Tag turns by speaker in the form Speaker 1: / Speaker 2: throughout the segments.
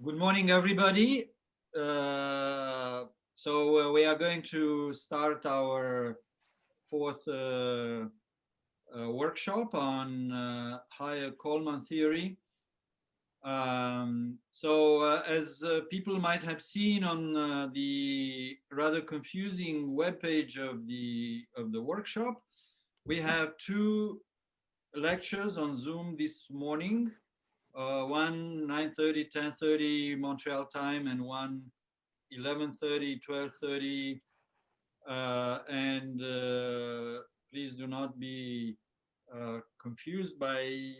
Speaker 1: Good morning, everybody. We are going to start our fourth workshop on higher Coleman theory. As people might have seen on the rather confusing webpage of the workshop, we have two lectures on Zoom this morning. One 9:30, 10:30 Montreal time, and one 11:30, 12:30. Please do not be confused by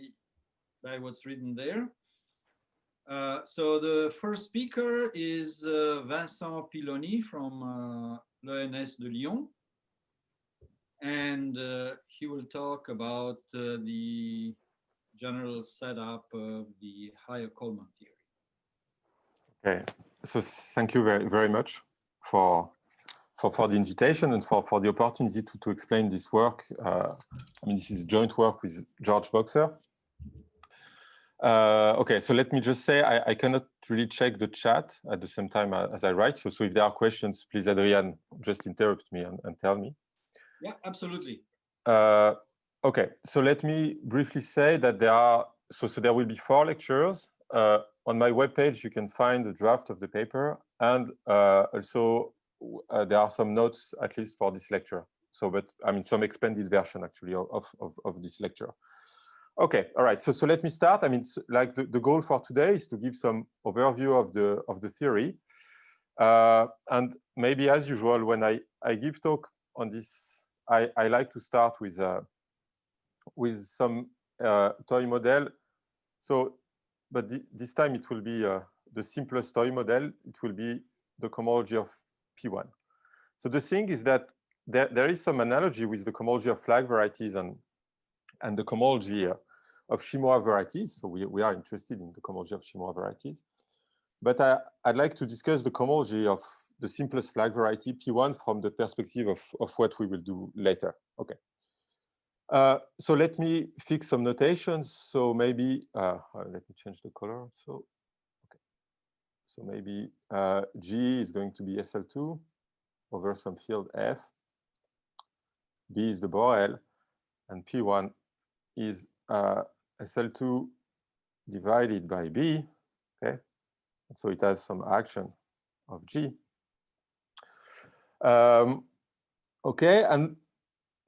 Speaker 1: what's written there. So the first speaker is Vincent Pilloni from l'ENS de Lyon. And he will talk about the general setup of the higher Coleman theory.
Speaker 2: Okay, so thank you very much for the invitation and for the opportunity to explain this work. I mean, this is joint work with George Boxer. Okay, so let me just say I cannot really check the chat at the same time as I write. So if there are questions, please, Adrian, just interrupt me and tell me.
Speaker 1: Yeah, absolutely.
Speaker 2: Okay, so let me briefly say that there will be 4 lectures. On my webpage, you can find the draft of the paper, and also there are some notes, at least for this lecture. So, but I mean, some expanded version actually of this lecture. Okay, all right. So let me start. I mean, like the goal for today is to give some overview of the theory, and maybe as usual, when I give talk on this, I like to start with some toy model. So, but this time it will be the simplest toy model. It will be the cohomology of P1. So the thing is that there is some analogy with the cohomology of flag varieties and the cohomology of Shimura varieties. So we are interested in the cohomology of Shimura varieties. But I'd like to discuss the cohomology of the simplest flag variety P1 from the perspective of what we will do later. Okay. So let me fix some notations. So maybe let me change the color. So okay. So maybe G is going to be SL2 over some field F. B is the Borel, and P1 is SL2 divided by B. Okay. So it has some action of G.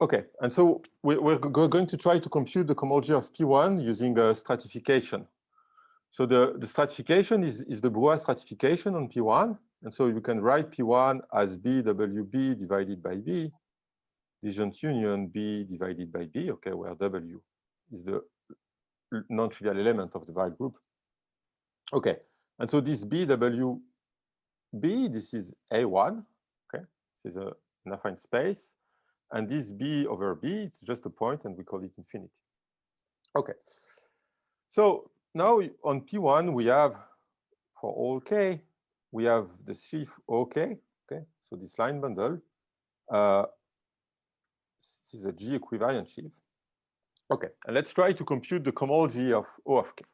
Speaker 2: Okay, and so we're going to try to compute the cohomology of P1 using a stratification. So the stratification is the Brouwer stratification on P1, and so you can write P1 as BWB divided by B, disjunct union B divided by B. Okay, where W is the non-trivial element of the Weil group. Okay, and so this BWB, this is A1. Okay, this is an affine space. And this B over B, it's just a point, and we call it infinity. Okay. So now on P1, we have, for all K, we have the sheaf OK. Okay. So this line bundle, this is a G equivariant sheaf. Okay. And let's try to compute the cohomology of O of K.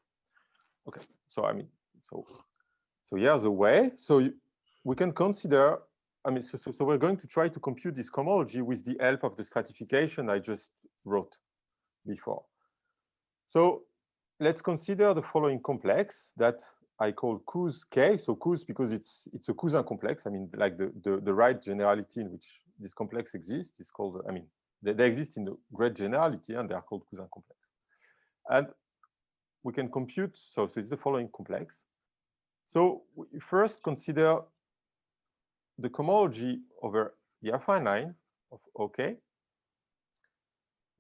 Speaker 2: Okay. So I mean, so here's a way. So we can consider. I mean, so we're going to try to compute this cohomology with the help of the stratification I just wrote before. So let's consider the following complex that I call Cous K. So Cous because it's a Cousin complex. I mean, like the right generality in which this complex exists is called. I mean, they exist in the great generality and they are called Cousin complex. And we can compute. So it's the following complex. So we first consider the cohomology over the affine line of OK.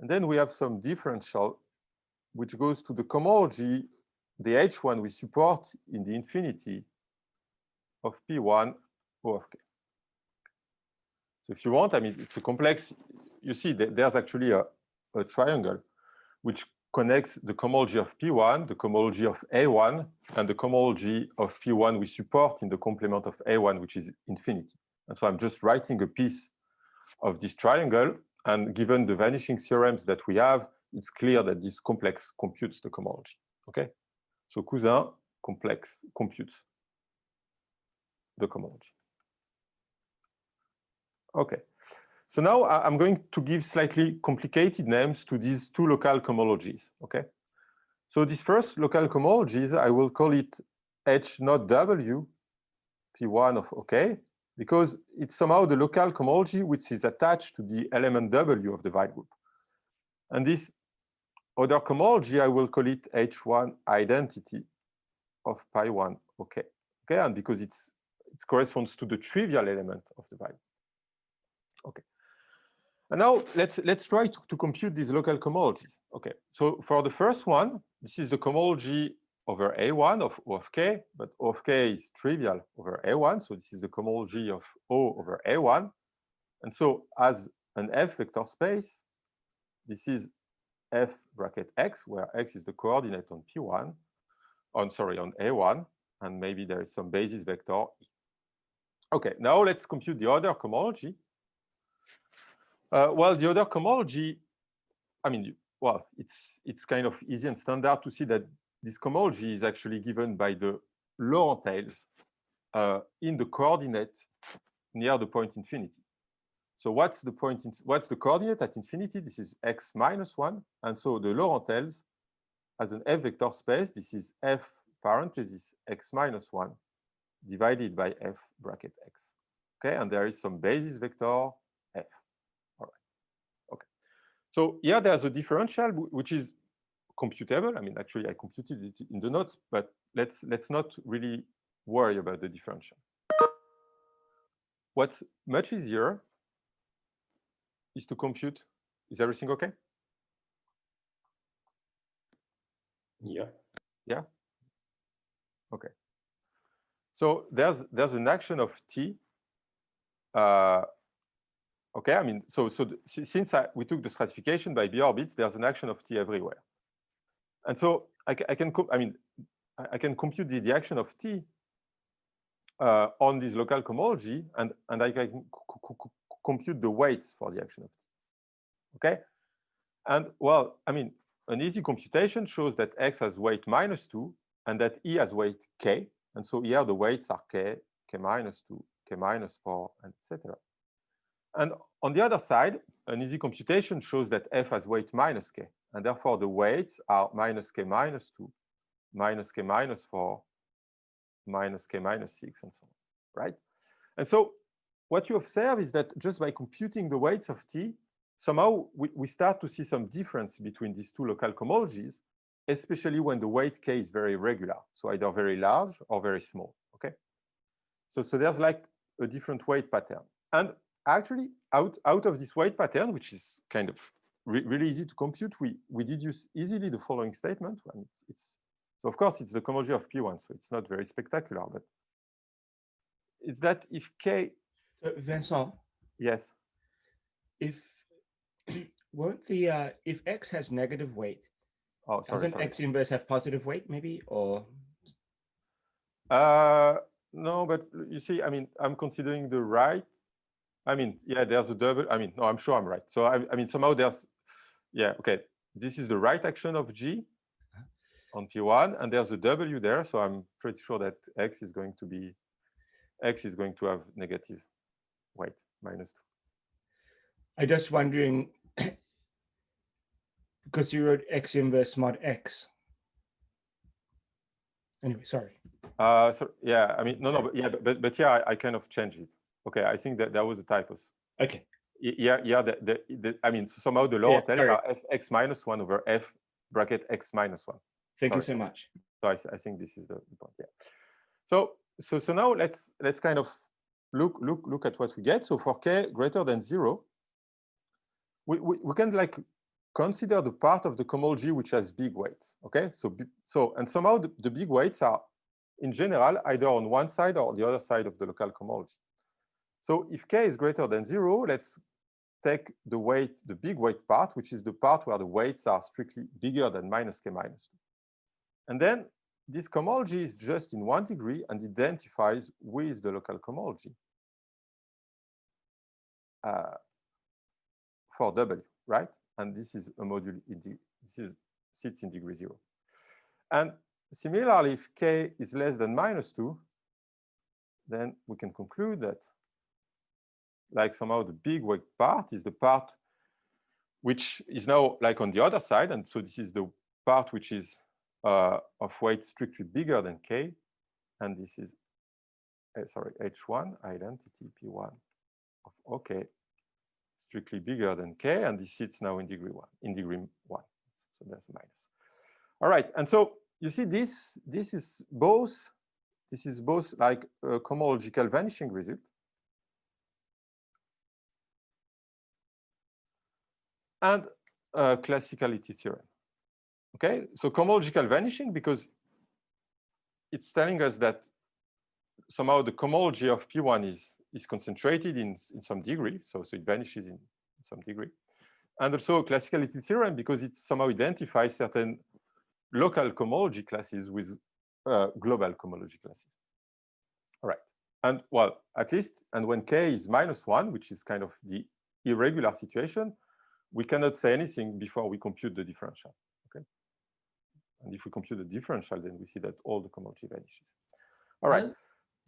Speaker 2: And then we have some differential, which goes to the cohomology, the H1 we support in the infinity of P1 O of K. So if you want, I mean, it's a complex. You see, there's actually a triangle which connects the cohomology of P1, the cohomology of A1, and the cohomology of P1 we support in the complement of A1, which is infinity. And so I'm just writing a piece of this triangle, and given the vanishing theorems that we have, it's clear that this complex computes the cohomology. Okay, so Cousin complex computes the cohomology. Okay. So now I'm going to give slightly complicated names to these two local cohomologies. Okay. So this first local cohomologies, I will call it H not W, P1 of OK, because it's somehow the local cohomology which is attached to the element W of the Weil group. And this other cohomology, I will call it H1 identity of pi1 OK. Okay, and because it corresponds to the trivial element of the Weil group. Okay. And now let's try to compute these local cohomologies. Okay, so for the first one, this is the cohomology over A1 of O of k, but O of k is trivial over A1, so this is the cohomology of O over A1. And so as an F vector space, this is F bracket X, where X is the coordinate on P1, on A1, and maybe there is some basis vector E. Okay, now let's compute the other cohomology. Well, the other cohomology, I mean, well, it's kind of easy and standard to see that this cohomology is actually given by the Laurentales in the coordinate near the point infinity. So what's the coordinate at infinity? This is x minus 1. And so the Laurentales as an F vector space, this is F parenthesis x minus 1 divided by F bracket x. Okay, and there is some basis vector F. All right. Okay. So here there's a differential which is computable. I mean, actually, I computed it in the notes, but let's not really worry about the differential. What's much easier is to compute. Is everything okay?
Speaker 3: Yeah.
Speaker 2: Yeah. Okay. So there's an action of t. Okay. I mean, since we took the stratification by B orbits, there's an action of t everywhere. And so I can compute the action of t on this local cohomology, and I can compute the weights for the action of t. Okay, and well, I mean, an easy computation shows that x has weight -2 and that E has weight k, and so here the weights are k, k minus 2, k minus 4, etc. And on the other side, an easy computation shows that F has weight -k, and therefore the weights are -k minus 2, -k minus 4, -k minus 6, and so on, right? And so what you observe is that just by computing the weights of t, somehow we start to see some difference between these two local cohomologies, especially when the weight k is very regular, so either very large or very small, okay? So there's like a different weight pattern. And actually, out of this weight pattern, which is kind of really easy to compute, we deduce easily the following statement. And so of course, it's the cohomology of P1, so it's not very spectacular, but it's that if k...
Speaker 3: Vincent?
Speaker 2: Yes?
Speaker 3: If if x has negative weight, doesn't x inverse have positive weight maybe, or?
Speaker 2: No, but you see, I mean, I'm considering the right. I mean, yeah, there's a double. I mean, no, I'm sure I'm right. So I mean, somehow there's, yeah, okay. This is the right action of G on P1, and there's a W there. So I'm pretty sure that X is going to have negative weight, -2.
Speaker 3: I'm just wondering, because you wrote X inverse mod X. Anyway, sorry.
Speaker 2: So yeah, I mean, no, but yeah, I kind of changed it. Okay, I think that was a typo.
Speaker 3: Okay.
Speaker 2: Yeah. I mean, somehow the Laurentales are Fx minus 1 over F bracket X minus 1.
Speaker 3: Thank you so much.
Speaker 2: So I think this is the point. Yeah. So now let's kind of look at what we get. So for k greater than 0, we can like consider the part of the cohomology which has big weights. Okay. And somehow the big weights are in general either on one side or the other side of the local cohomology. So if k is greater than 0, let's take the big weight part, which is the part where the weights are strictly bigger than -k minus 2. And then this cohomology is just in 1 degree and identifies with the local cohomology for W, right? And this is a module sits in degree 0. And similarly, if k is less than -2, then we can conclude that like somehow the big weight part is the part which is now like on the other side. And so this is the part which is of weight strictly bigger than K. And this is, sorry, H1 identity P1 of OK strictly bigger than K. And this sits now in degree 1. So that's a minus. All right. And so you see this is both like a cohomological vanishing result. And classicality theorem. Okay, so cohomological vanishing because it's telling us that somehow the cohomology of P1 is concentrated in some degree, so it vanishes in some degree. And also classicality theorem because it somehow identifies certain local cohomology classes with global cohomology classes. All right, and well, at least, and when K is -1, which is kind of the irregular situation, we cannot say anything before we compute the differential. Okay, and if we compute the differential, then we see that all the cohomology vanishes. All right.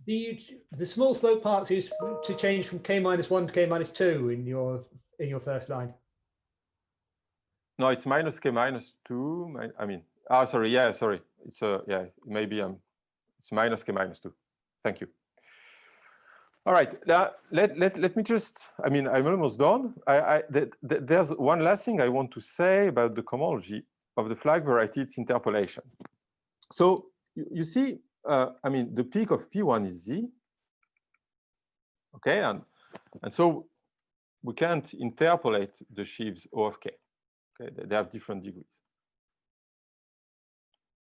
Speaker 4: The small slope part is to change from K-1 to K-2 in your first line.
Speaker 2: No, it's minus K-2. I mean, sorry, yeah, sorry. It's yeah, maybe it's minus K-2. Thank you. All right, let me just, I mean, I'm almost done. There's one last thing I want to say about the cohomology of the flag variety, it's interpolation. So you see, I mean, the peak of P1 is Z. Okay, and so we can't interpolate the sheaves O of K. Okay, they have different degrees.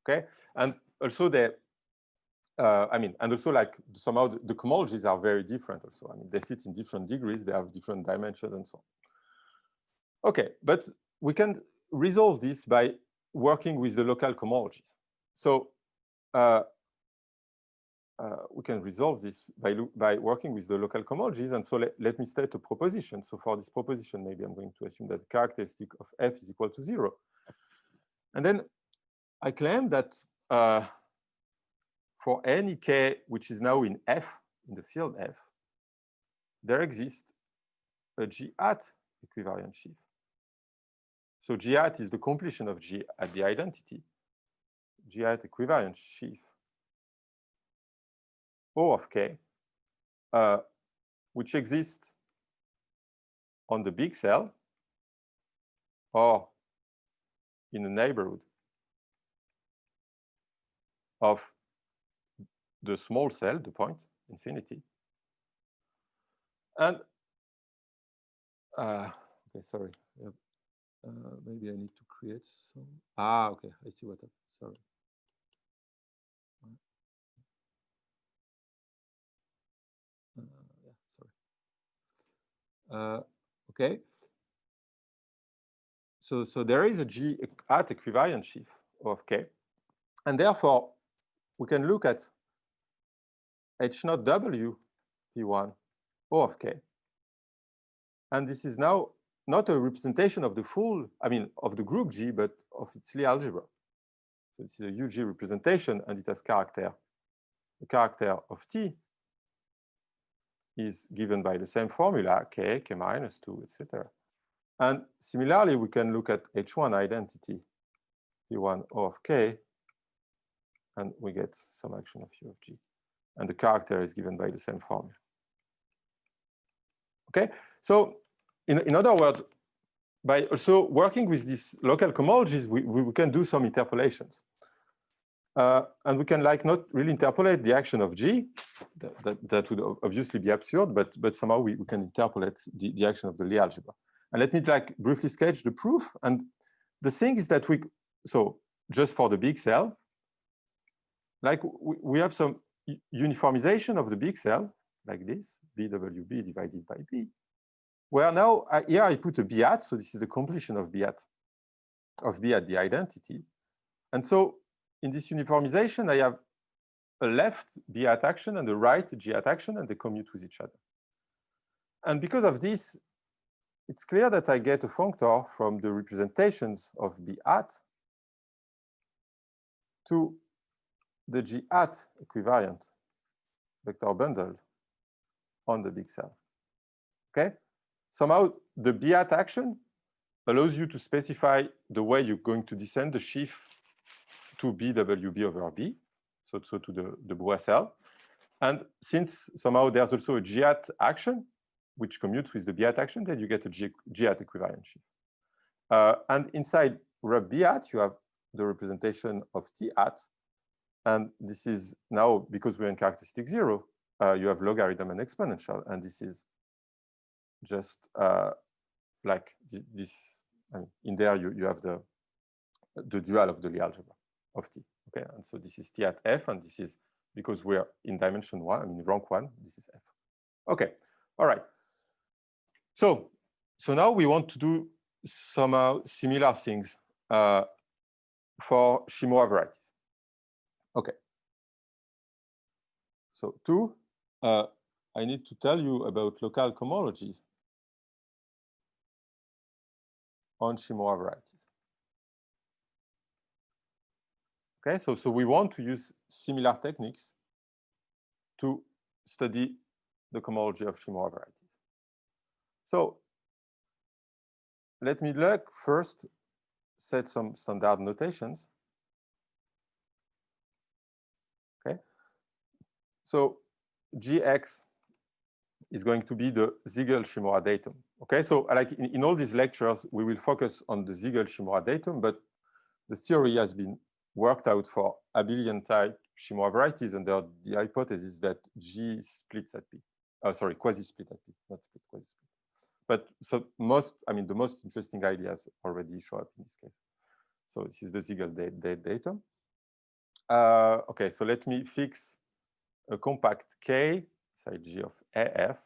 Speaker 2: Okay, and also I mean, and also like somehow the cohomologies are very different also. I mean, they sit in different degrees, they have different dimensions and so on. Okay, but we can resolve this by working with the local cohomologies. So we can resolve this by working with the local cohomologies. And so let me state a proposition. So for this proposition, maybe I'm going to assume that the characteristic of F is equal to 0. And then I claim that for any K which is now in F, in the field F, there exists a G hat equivariant sheaf. So G hat is the completion of G at the identity. G hat equivariant sheaf O of K, which exists on the big cell or in a neighborhood of the small cell, the point, infinity. And, okay, sorry. Maybe I need to create some. Okay, I see what happened. Sorry. Yeah, sorry. Okay. So there is a G hat equivariant sheaf of K, and therefore we can look at H0 W P1 O of K, and this is now not a representation of the full, I mean, of the group G, but of its Lie algebra. So this is a UG representation, and it has character. The character of T is given by the same formula, K, K-2, etc. And similarly, we can look at H1 identity, P1 O of K, and we get some action of U of G. And the character is given by the same formula. Okay, so in other words, by also working with these local cohomologies, we can do some interpolations. And we can like not really interpolate the action of G. That would obviously be absurd, but somehow we can interpolate the action of the Lie algebra. And let me like briefly sketch the proof. And the thing is that so just for the big cell, like we have some uniformization of the big cell, like this, BWB divided by B, where now here I put a B hat, so this is the completion of B hat the identity. And so in this uniformization, I have a left B hat action and a right G hat action, and they commute with each other. And because of this, it's clear that I get a functor from the representations of B hat to the G hat equivariant vector bundle on the big cell. Okay? Somehow the b-at action allows you to specify the way you're going to descend the sheaf to BWB over B, so to the Brouwer cell. And since somehow there's also a g-at action, which commutes with the b-at action, then you get a g-at equivariant sheaf. And inside rub b-at, you have the representation of t-at. And this is now, because we're in characteristic 0, you have logarithm and exponential. And this is just like this. I mean, in there, you have the dual of the Lie algebra of T. Okay, and so this is T at F, and this is because we're in dimension 1, I mean rank 1, this is F. Okay, all right. So now we want to do somehow similar things for Shimura varieties. Okay. So I need to tell you about local cohomologies on Shimura varieties. Okay, so we want to use similar techniques to study the cohomology of Shimura varieties. So let me first set some standard notations. Okay, so Gx is going to be the Siegel-Shimura datum. Okay, so like in all these lectures, we will focus on the Siegel-Shimura datum, but the theory has been worked out for abelian type Shimura varieties under the hypothesis that G splits at P. Sorry, quasi-split at P, not split, quasi-split. But so the most interesting ideas already show up in this case. So this is the Siegel datum. Okay, so let me fix a compact K side G of AF,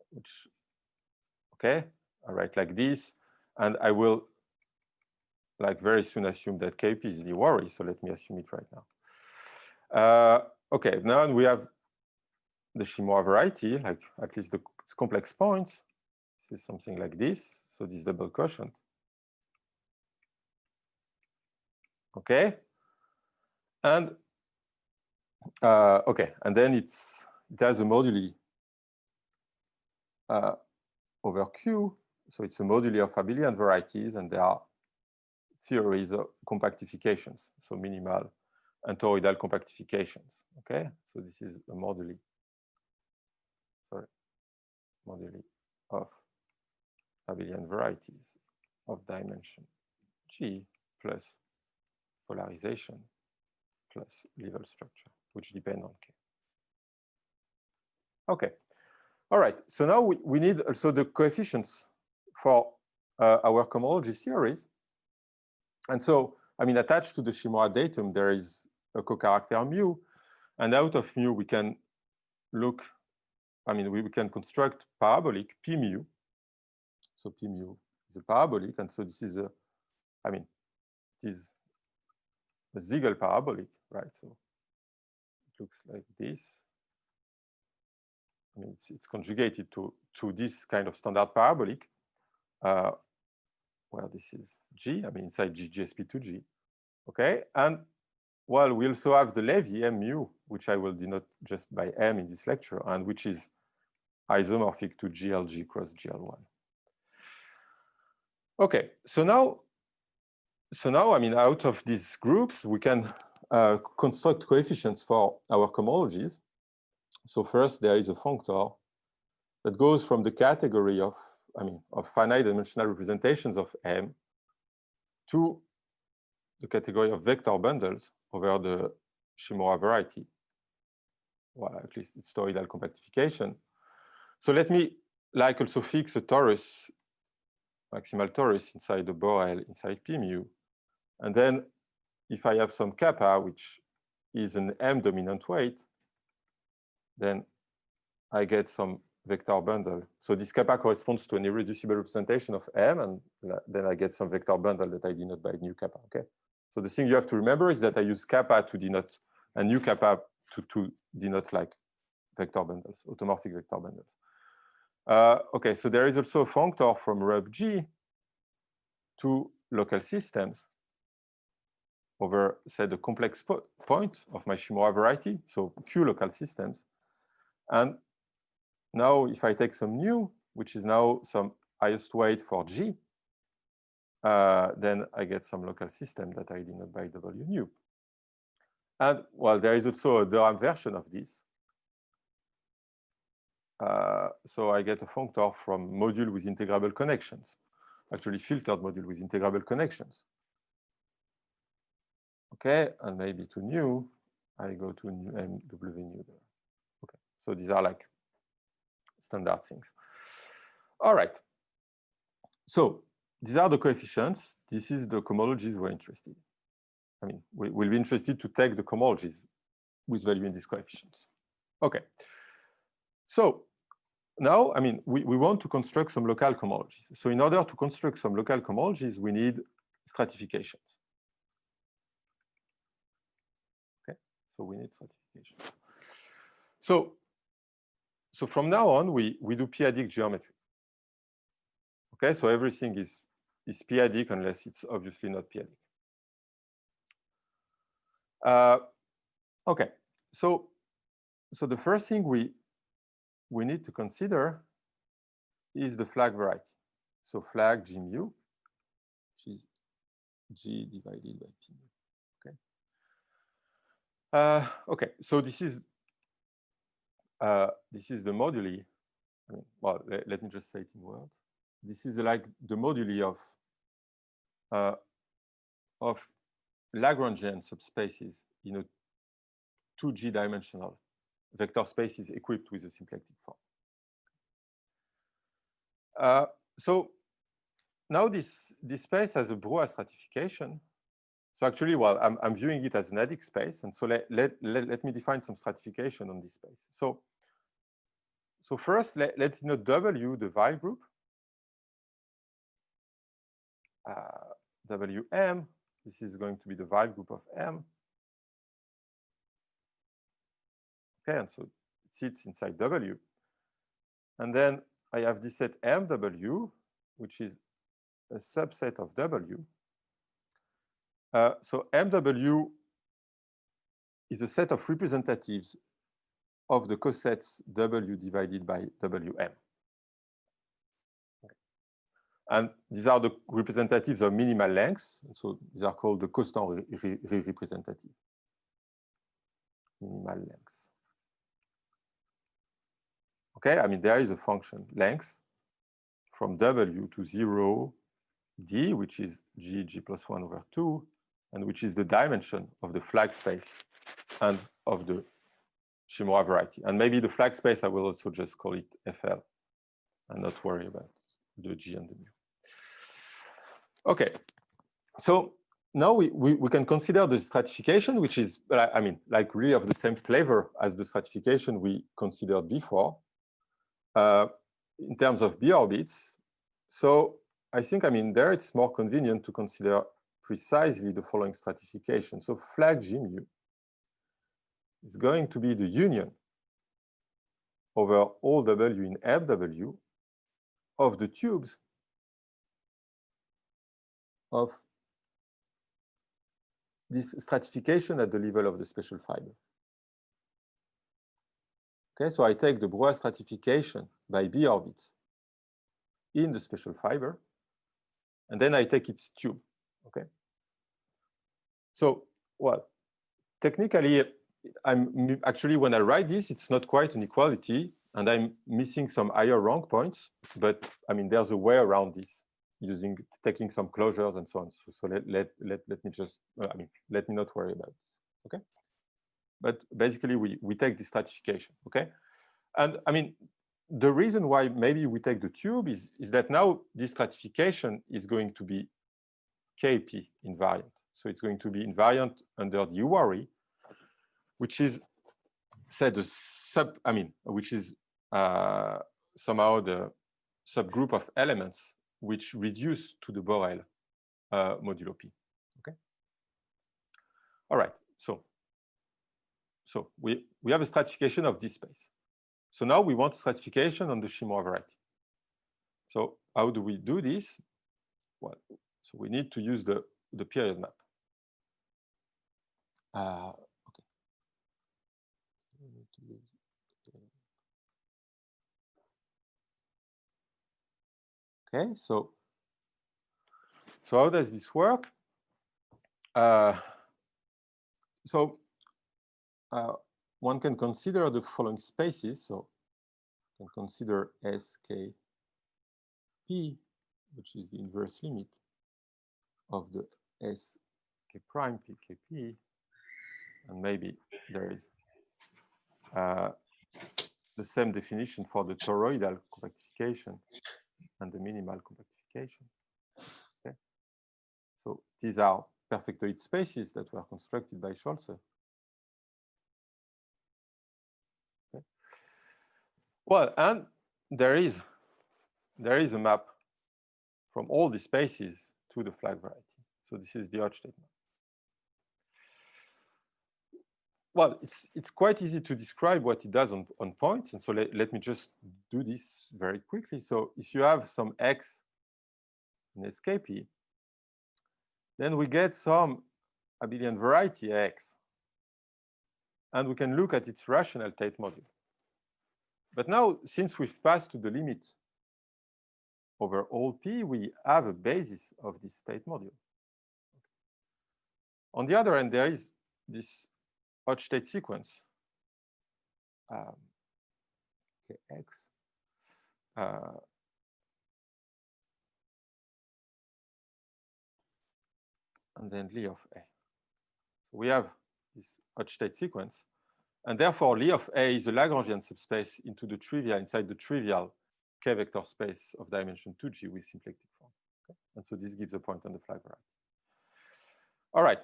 Speaker 2: which, okay, I write like this, and I will like very soon assume that Kp is the worry, so let me assume it right now. Okay, now we have the Shimura variety, like at least the complex points. This is something like this, so this double quotient. Okay, and okay, and then it has a moduli over Q, so it's a moduli of abelian varieties, and there are theories of compactifications, so minimal and toroidal compactifications. Okay, so this is a moduli. Sorry, moduli of abelian varieties of dimension G plus polarization plus level structure, which depend on K. Okay, all right. So now we need also the coefficients for our cohomology theories. And so, I mean, attached to the Shimura datum, there is a co-character mu. And out of mu, we can look, I mean, we can construct parabolic P mu. So P mu is a parabolic. And so this is a, I mean, it is a Siegel parabolic, right? So it looks like this. I mean, it's conjugated to this kind of standard parabolic, where this is G, I mean, inside GSP2G, okay? And, well, we also have the Levy, M mu, which I will denote just by M in this lecture, and which is isomorphic to GLG cross GL1. Okay, so now, I mean, out of these groups, we can construct coefficients for our cohomologies. So first, there is a functor that goes from the category of, I mean, of finite dimensional representations of M to the category of vector bundles over the Shimura variety. Well, at least it's toroidal compactification. So let me like also fix a torus, maximal torus inside the Borel inside P mu. And then if I have some kappa, which is an M dominant weight, then I get some vector bundle. So this kappa corresponds to an irreducible representation of M, and then I get some vector bundle that I denote by nu kappa, okay? So the thing you have to remember is that I use kappa to denote, and nu kappa to denote like vector bundles, automorphic vector bundles. Okay, so there is also a functor from rub G to local systems, over, say, the complex point of my Shimura variety, so Q local systems. And now if I take some nu, which is now some highest weight for G, then I get some local system that I denote by W nu. And well, there is also a theorem version of this. So I get a functor from module with integrable connections, actually filtered module with integrable connections. Okay, and maybe to nu, I go to nu M W nu there. Okay, so these are like standard things. All right. So these are the coefficients. This is the cohomologies we're interested in. I mean, we'll be interested to take the cohomologies with value in these coefficients. Okay. So now, I mean, we want to construct some local cohomologies. So in order to construct some local cohomologies, we need stratifications. Okay, so we need stratification. So from now on, we do p-adic geometry. Okay, so everything is p-adic unless it's obviously not p-adic. Okay, so the first thing we need to consider is the flag variety. So flag G mu, which is G divided by P mu. Okay. Okay, so this is the moduli. I mean, well, let me just say it in words. This is like the moduli of Lagrangian subspaces in a 2G dimensional vector spaces equipped with a symplectic form. So now this space has a Brouwer stratification. So actually, well, I'm viewing it as an adic space, and so let me define some stratification on this space. So first, let's denote W the Weil group. Wm, this is going to be the Weil group of M. Okay, and so it sits inside W. And then I have this set MW, which is a subset of W. So MW is a set of representatives of the cosets W divided by Wm. Okay. And these are the representatives of minimal lengths. So these are called the constant representative. Minimal lengths. Okay, I mean, there is a function length from W to 0, D, which is G plus 1 over 2, and which is the dimension of the flag space and of the Shimura variety. And maybe the flag space, I will also just call it FL and not worry about the G and the mu. Okay, so now we can consider the stratification, which is, I mean, like really of the same flavor as the stratification we considered before in terms of B orbits. So I think, I mean, there it's more convenient to consider precisely the following stratification. So flag G mu is going to be the union over all W in FW of the tubes of this stratification at the level of the special fiber. Okay, so I take the Brouwer stratification by B orbits in the special fiber, and then I take its tube. Okay. So, well, technically, I'm actually, when I write this, it's not quite an equality, and I'm missing some higher rank points. But I mean, there's a way around this, taking some closures and so on. So let me just, I mean, let me not worry about this. Okay. But basically, we take the stratification. Okay. And I mean, the reason why maybe we take the tube is that now this stratification is going to be Kp invariant. So it's going to be invariant under the URI, which is said the which is somehow the subgroup of elements which reduce to the Borel modulo P. Okay. All right. So we have a stratification of this space. So now we want stratification on the Shimura variety. So how do we do this? Well, so we need to use the period map. Okay. Okay, so how does this work? One can consider the following spaces. So you can consider SK P, which is the inverse limit of the SK prime P KP, and maybe there is the same definition for the toroidal compactification and the minimal compactification. Okay, so these are perfectoid spaces that were constructed by Scholze. Okay. Well, and there is a map from all the spaces to the flag variety. So this is the Hodge-Tate map. Well, it's quite easy to describe what it does on points. And so let me just do this very quickly. So if you have some X in SKP, then we get some abelian variety X. And we can look at its rational Tate module. But now, since we've passed to the limit over all P, we have a basis of this Tate module. On the other hand, there is this Hodge-Tate sequence, X, and then Lie of A. So we have this Hodge-Tate sequence, and therefore Lie of A is a Lagrangian subspace into the trivial, inside the trivial K-vector space of dimension 2G with symplectic form. Okay? And so this gives a point on the flag variety. All right.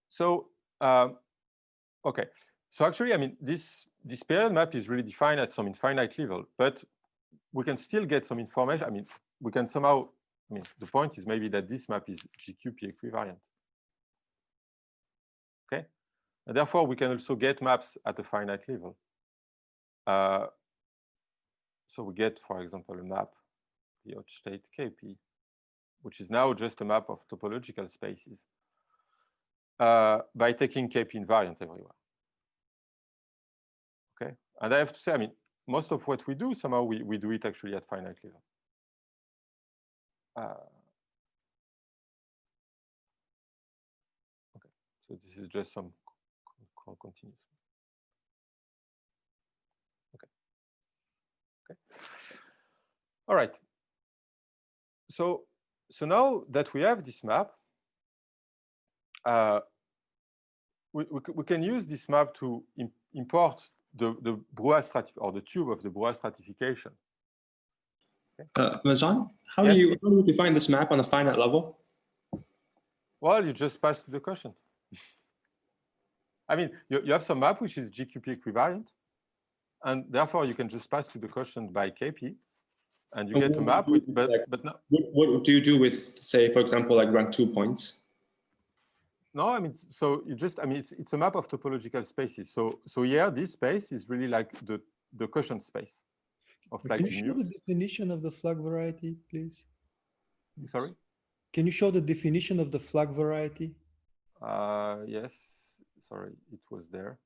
Speaker 2: So, okay. So actually, I mean, this period map is really defined at some infinite level, but we can still get some information. I mean, we can somehow, I mean, the point is maybe that this map is GQP equivariant. Okay. And therefore, we can also get maps at a finite level. So we get, for example, a map, the Hodge-Tate KP, which is now just a map of topological spaces by taking KP invariant everywhere. Okay, and I have to say, I mean, most of what we do, somehow we do it actually at finite level. Okay, so this is just some continuous. Okay. Okay. All right. So now that we have this map, we can use this map to import the Brouillard or the tube of the Brouillard stratification.
Speaker 5: Okay. Vincent, how
Speaker 2: yes?
Speaker 5: do you define this map on a finite level?
Speaker 2: Well, you just pass to the quotient. I mean, you have some map which is GQP equivariant, and therefore you can just pass to the quotient by KP, and you get a map with, but no.
Speaker 5: What do you do with, say, for example, like rank 2 points?
Speaker 2: No, I mean, so you just, I mean, it's a map of topological spaces. So yeah, this space is really like the quotient space of like
Speaker 6: Can you show the definition of the flag variety, please?
Speaker 2: Sorry?
Speaker 6: Can you show the definition of the flag variety?
Speaker 2: Yes, sorry, it was there.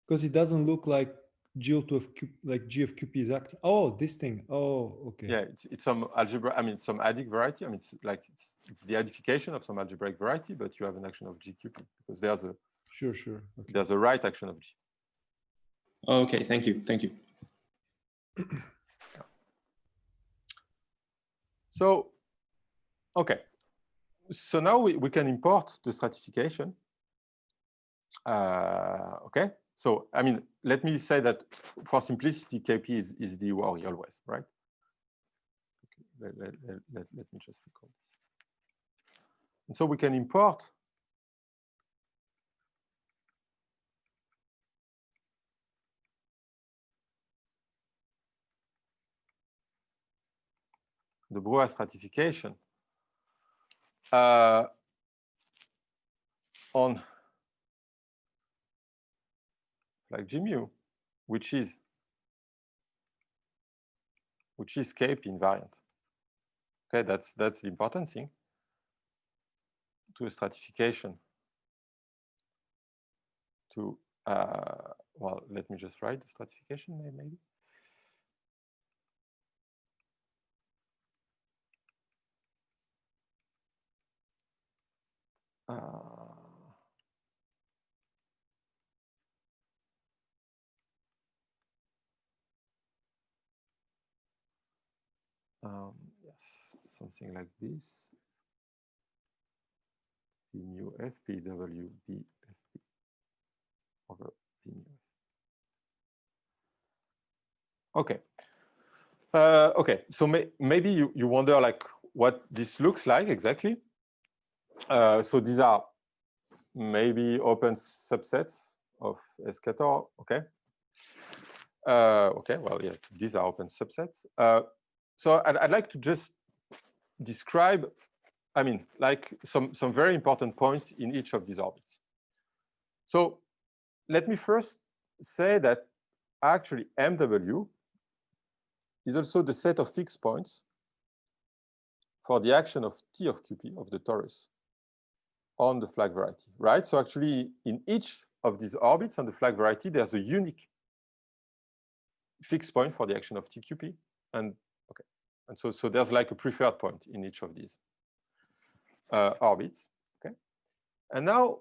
Speaker 6: Because it doesn't look like G of QP is acting. Oh, this thing. Oh, okay.
Speaker 2: Yeah, it's some algebra. I mean, some adic variety. I mean, it's like it's the adification of some algebraic variety, but you have an action of GQP because there's a
Speaker 6: sure. Okay.
Speaker 2: There's a right action of G.
Speaker 5: Okay, thank you.
Speaker 2: So, okay. So now we can import the stratification. Okay. So, I mean, let me say that for simplicity, KP is the worry always, right? Okay. Let me just recall this. And so we can import the Brouillard stratification on like G mu, which is KP invariant. Okay, that's the important thing to a stratification to, well, let me just write the stratification maybe. Yes, something like this. P mu f p w b f p over p mu f. Okay. Okay. So maybe you wonder like what this looks like exactly. So these are maybe open subsets of scatter. Okay. Okay. Well, yeah, these are open subsets. So I'd like to just describe, I mean, like some very important points in each of these orbits. So let me first say that actually MW is also the set of fixed points for the action of T of QP of the torus on the flag variety, right? So actually in each of these orbits on the flag variety, there's a unique fixed point for the action of TQP. And okay, and so there's like a preferred point in each of these orbits. Okay, and now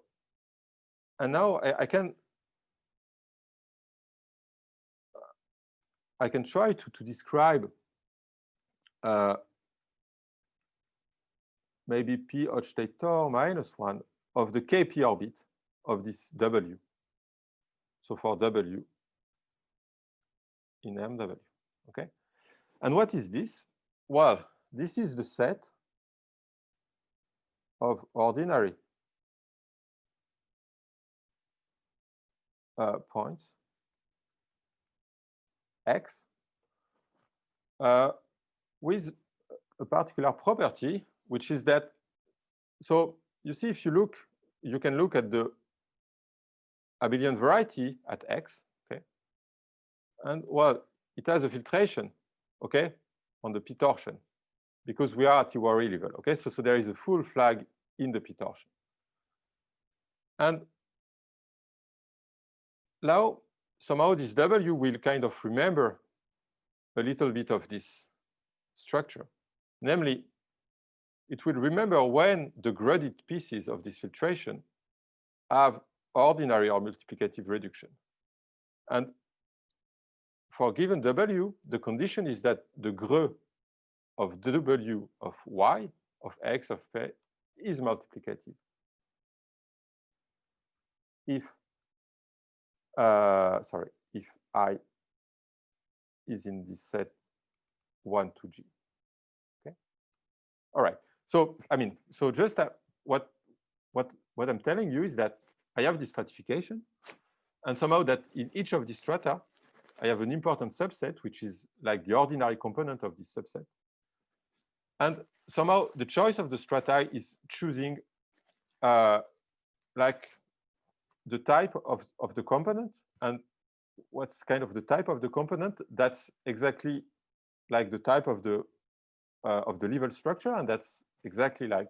Speaker 2: I can try to describe maybe P Hochstetter minus 1 of the KP orbit of this W. So for W in MW, okay? And what is this? Well, this is the set of ordinary points X with a particular property, which is that, so you see, if you look, you can look at the abelian variety at X, okay? And well, it has a filtration, okay, on the P torsion, because we are at theory level, okay? So there is a full flag in the P torsion. And now, somehow this W will kind of remember a little bit of this structure. Namely, it will remember when the graded pieces of this filtration have ordinary or multiplicative reduction. And for a given W, the condition is that the grö of W of Y, of X of P, is multiplicative. If, if I is in this set 1 to G. Okay. All right. So I mean, so just what I'm telling you is that I have this stratification, and somehow that in each of these strata, I have an important subset, which is like the ordinary component of this subset. And somehow the choice of the strata is choosing like the type of the component. And what's kind of the type of the component? That's exactly like the type of the level structure, and that's exactly like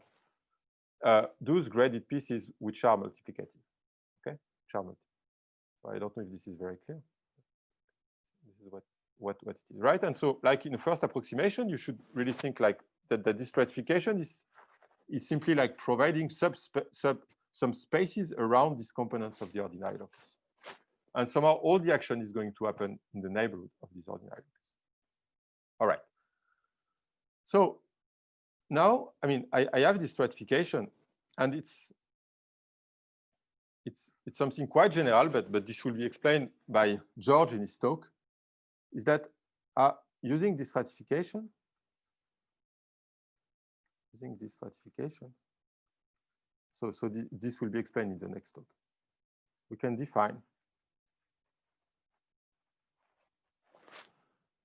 Speaker 2: those graded pieces which are multiplicative. Okay, which are multiplicative. I don't know if this is very clear. This is what it is, right? And so, like in the first approximation, you should really think like that this stratification is simply like providing some spaces around these components of the ordinary locus. And somehow all the action is going to happen in the neighborhood of this ordinary locus. All right. So now, I mean, I have this stratification, and it's something quite general, but this will be explained by George in his talk, is that using this stratification, so this will be explained in the next talk. We can define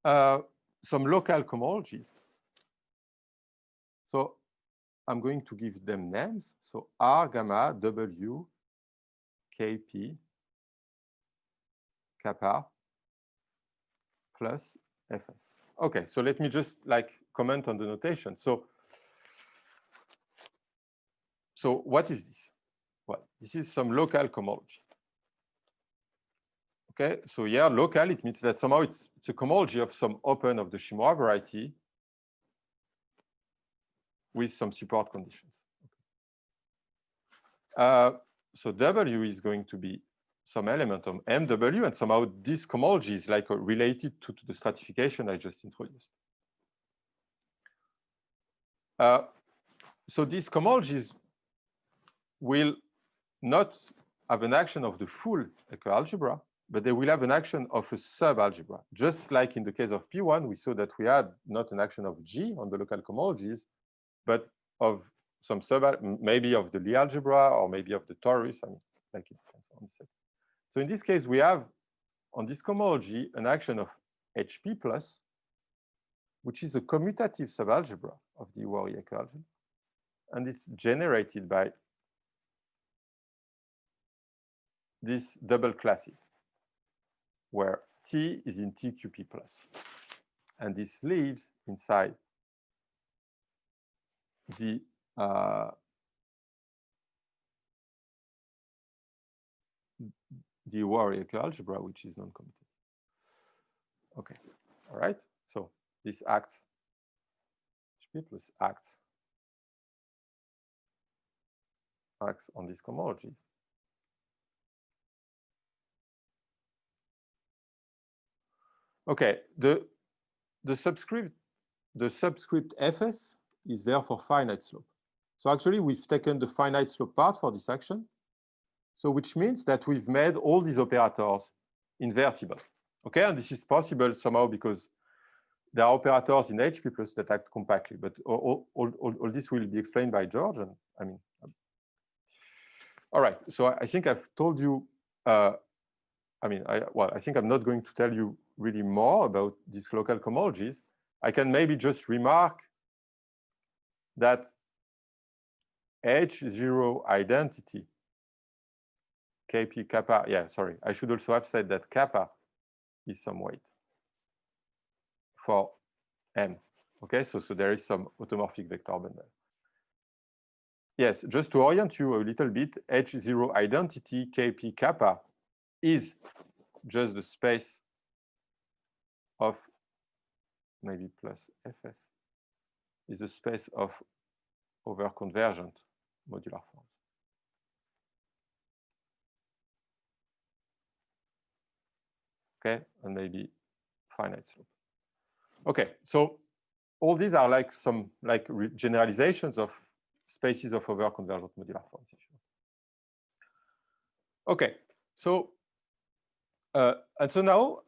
Speaker 2: some local cohomologies. So I'm going to give them names. So R, gamma, W, KP, kappa, plus Fs. Okay, so let me just like comment on the notation. So what is this? Well, this is some local cohomology. Okay, so yeah, local, it means that somehow it's a cohomology of some open of the Shimura variety with some support conditions. So W is going to be some element of MW, and somehow this cohomology is like related to the stratification I just introduced. So these cohomologies will not have an action of the full ecoalgebra, but they will have an action of a subalgebra. Just like in the case of P1, we saw that we had not an action of G on the local cohomologies, but of some maybe of the Lie algebra or maybe of the torus. I mean, like it depends on the set. So in this case, we have on this cohomology an action of HP plus, which is a commutative subalgebra of the Iwari ecoalgebra, and it's generated by these double classes, where T is in TQP plus, and this lives inside the Iwari ecoalgebra, which is non-commutative. Okay, all right. So this acts HP plus acts on these cohomologies. Okay, the subscript fs is there for finite slope. So actually, we've taken the finite slope part for this action. So which means that we've made all these operators invertible. Okay, and this is possible somehow because there are operators in HP plus that act compactly. But all this will be explained by George. And I mean, all right. So I think I've told you. I think I'm not going to tell you really more about these local cohomologies. I can maybe just remark that H0 identity, Kp kappa, yeah, sorry, I should also have said that kappa is some weight for M. Okay, so there is some automorphic vector bundle. Yes, just to orient you a little bit, H0 identity, Kp kappa, is just the space of maybe plus Fs, is the space of overconvergent modular forms. Okay, and maybe finite slope. Okay, so all these are like some generalizations of spaces of overconvergent modular forms. Okay, so and so now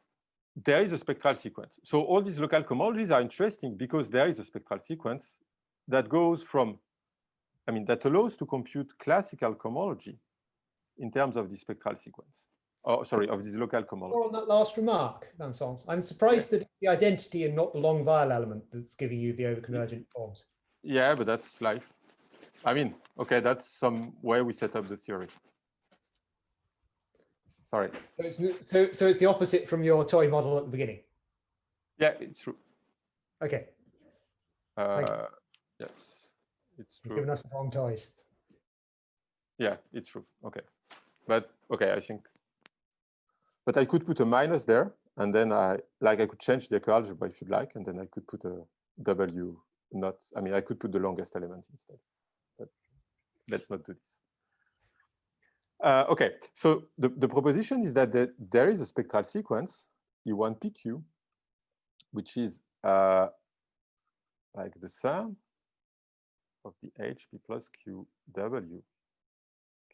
Speaker 2: there is a spectral sequence. So all these local cohomologies are interesting because there is a spectral sequence that goes from, that allows to compute classical cohomology in terms of the spectral sequence. Oh, sorry, of this local cohomology.
Speaker 4: Or on that last remark, Vincent, I'm surprised that it's the identity and not the long vowel element that's giving you the overconvergent forms.
Speaker 2: Yeah, but that's life. Okay, that's some way we set up the theory. Sorry.
Speaker 4: So it's the opposite from your toy model at the beginning.
Speaker 2: Yeah, it's true.
Speaker 4: Okay.
Speaker 2: Yes, it's true.
Speaker 4: You've given us the wrong toys.
Speaker 2: Yeah, it's true. Okay, but okay, I think. But I could put a minus there, and then I could change the ecoalgebra if you'd like, and then I could put a W not. I could put the longest element instead. But let's not do this. Okay, so the proposition is that there is a spectral sequence, E1PQ, which is like the sum of the HP plus QW,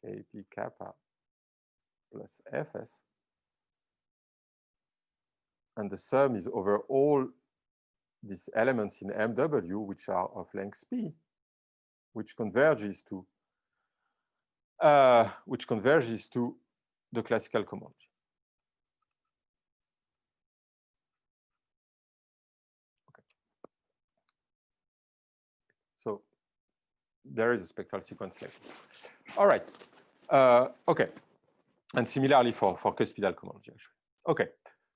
Speaker 2: Kp kappa plus Fs, and the sum is over all these elements in MW, which are of length P, which converges to the classical cohomology. Okay. So there is a spectral sequence like this. All right. Okay. And similarly for cuspidal cohomology, actually. Okay.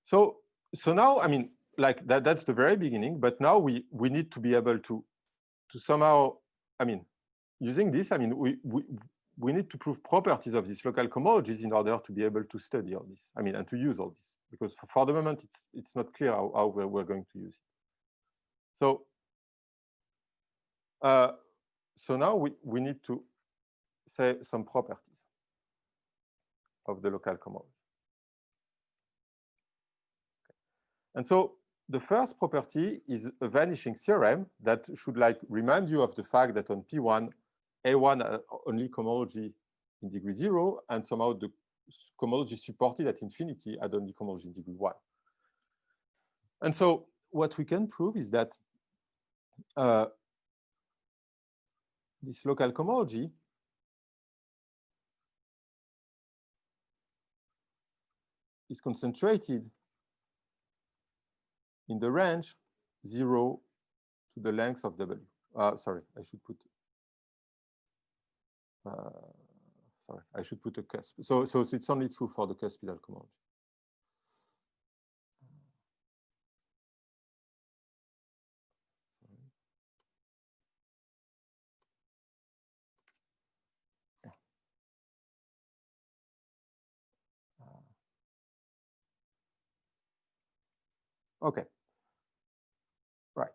Speaker 2: So now, like that's the very beginning, but now we need to be able to somehow, using this, we need to prove properties of these local cohomologies in order to be able to study all this. I mean, and to use all this, because for the moment, it's not clear how we're going to use it. So, so now we need to say some properties of the local cohomology. And so the first property is a vanishing theorem that should like remind you of the fact that on P1, A1 only cohomology in degree 0, and somehow the cohomology supported at infinity had only cohomology in degree 1. And so what we can prove is that this local cohomology is concentrated in the range 0 to the length of W. Sorry, I should put. Sorry, I should put a cusp. So it's only true for the cuspidal cohomology. Okay. Right.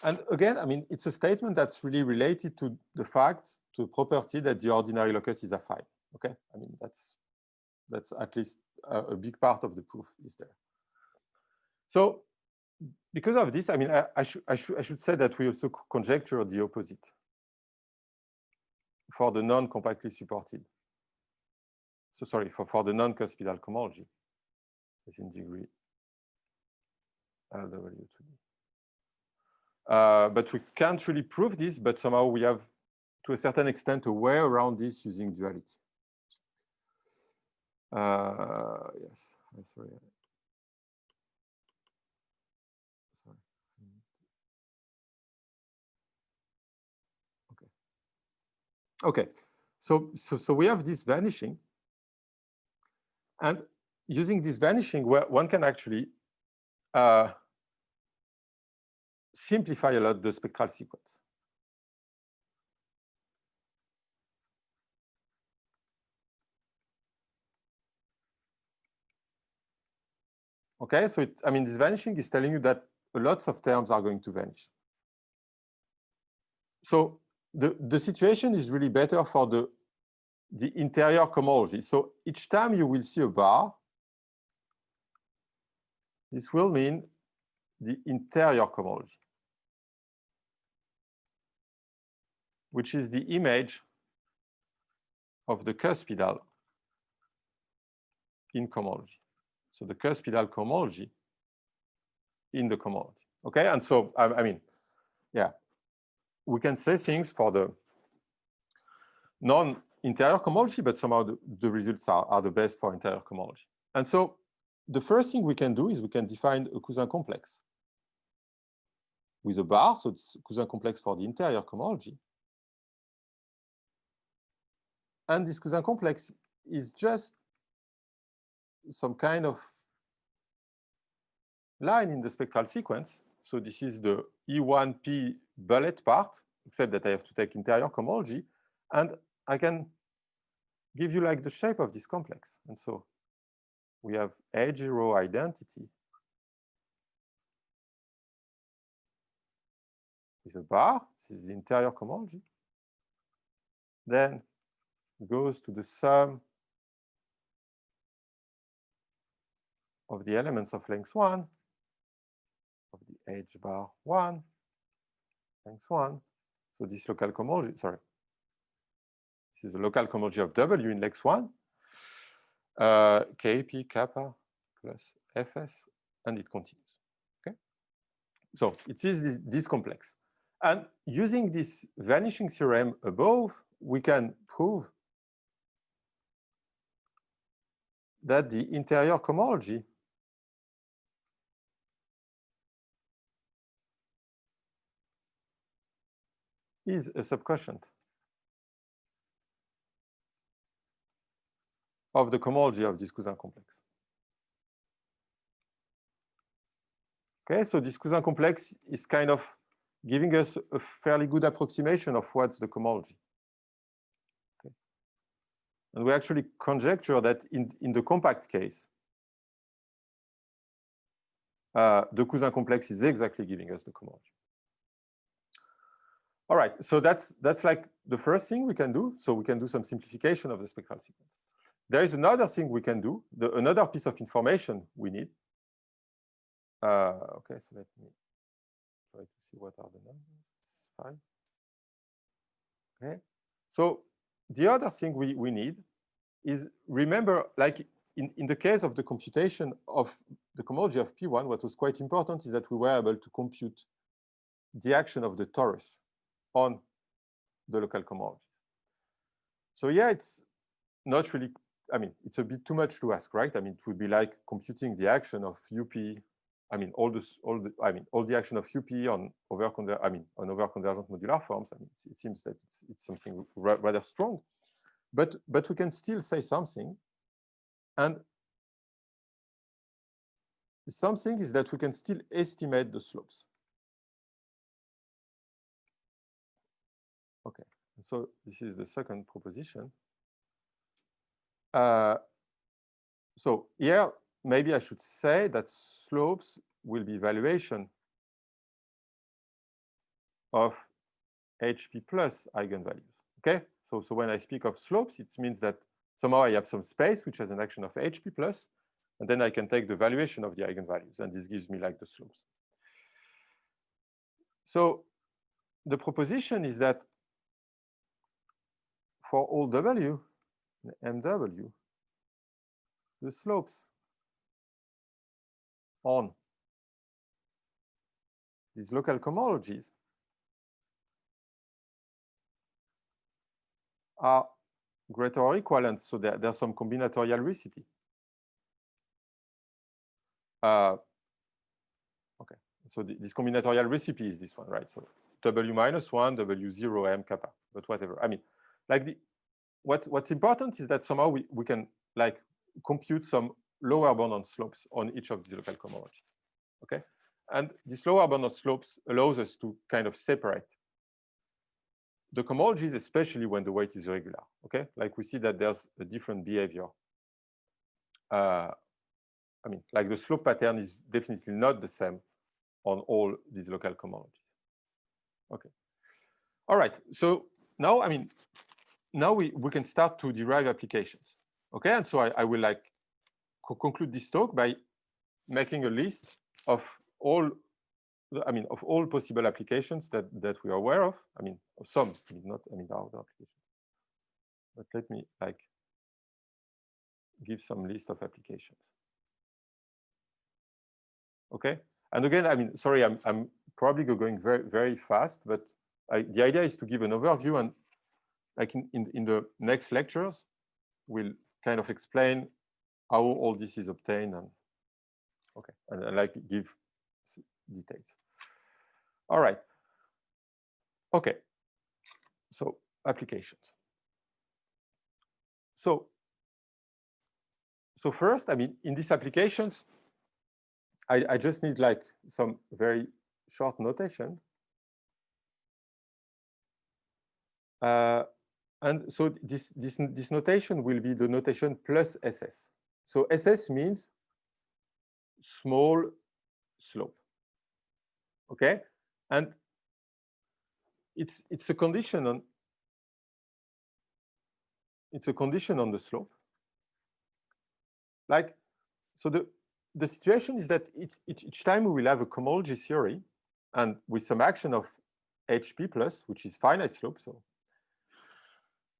Speaker 2: And again, I mean, it's a statement that's really related to the fact, to the property that the ordinary locus is affine. Okay. I mean, that's at least a big part of the proof is there. So because of this, I mean, I should say that we also conjecture the opposite for the non-compactly supported. So sorry, for the non-cuspidal cohomology is in degree LW2D. But we can't really prove this, but somehow we have, to a certain extent, a way around this using duality. Yes, I'm sorry. Okay, so we have this vanishing, and using this vanishing, where one can actually simplify a lot the spectral sequence. Okay, so I mean, this vanishing is telling you that lots of terms are going to vanish. So the situation is really better for the interior cohomology. So each time you will see a bar, this will mean the interior cohomology, which is the image of the cuspidal in cohomology. So the cuspidal cohomology in the cohomology. Okay, and so I mean, yeah, we can say things for the non-interior cohomology, but somehow the results are the best for interior cohomology. And so the first thing we can do is we can define a Cousin complex with a bar, so it's a Cousin complex for the interior cohomology. And this Cousin complex is just some kind of line in the spectral sequence. So this is the E1P bullet part, except that I have to take interior cohomology, and I can give you like the shape of this complex. And so we have A0 identity with a bar. This is the interior cohomology. Then goes to the sum of the elements of length 1 of the H bar 1 length 1. So this local cohomology, sorry, this is the local cohomology of W in length 1, Kp kappa plus Fs, and it continues. Okay, so it is this complex, and using this vanishing theorem above, we can prove that the interior cohomology is a subquotient of the cohomology of this Cousin complex. Okay, so this Cousin complex is kind of giving us a fairly good approximation of what's the cohomology. And we actually conjecture that in the compact case, the Cousin complex is exactly giving us the cohomology. All right, so that's like the first thing we can do. So we can do some simplification of the spectral sequence. There is another thing we can do, another piece of information we need. Okay, so let me try to see what are the numbers. It's fine. Okay, so the other thing we need is, remember, like in the case of the computation of the cohomology of P1, what was quite important is that we were able to compute the action of the torus on the local cohomology. So yeah, it's not really, I mean, it's a bit too much to ask, right? I mean, it would be like computing the action of UP, I mean, all the action of UP on overconvergent modular forms. I mean, it seems that it's something rather strong, but we can still say something, and something is that we can still estimate the slopes. Okay, so this is the second proposition. So here, maybe I should say that slopes will be valuation of HP plus eigenvalues. Okay, so when I speak of slopes, it means that somehow I have some space which has an action of HP plus, and then I can take the valuation of the eigenvalues, and this gives me like the slopes. So the proposition is that for all W, MW, the slopes on these local cohomologies are greater or equivalent, so there's some combinatorial recipe. Okay, so this combinatorial recipe is this one, right? So W minus 1, W0, M kappa, but whatever. I mean, like what's important is that somehow we can like compute some lower bound on slopes on each of the local cohomologies. Okay, and this lower bound on slopes allows us to kind of separate the cohomologies, especially when the weight is regular. Okay, like we see that there's a different behavior. I mean, like the slope pattern is definitely not the same on all these local cohomologies. Okay, all right. So now, I mean, now we can start to derive applications. Okay, and so I will like conclude this talk by making a list of all, I mean, of all possible applications that we are aware of. I mean, of some, I mean, not, I mean, other applications. But let me like give some list of applications. Okay, and again, I mean, sorry, I'm probably going very, very fast, but the idea is to give an overview, and like in the next lectures, we'll kind of explain how all this is obtained, and okay, and like give details. All right. Okay. So applications. So first, I mean, in these applications, I just need like some very short notation. And so this notation will be the notation plus SS. So SS means small slope. Okay, and it's a condition on the slope. Like, so the situation is that each time we will have a cohomology theory, and with some action of HP plus, which is finite slope, so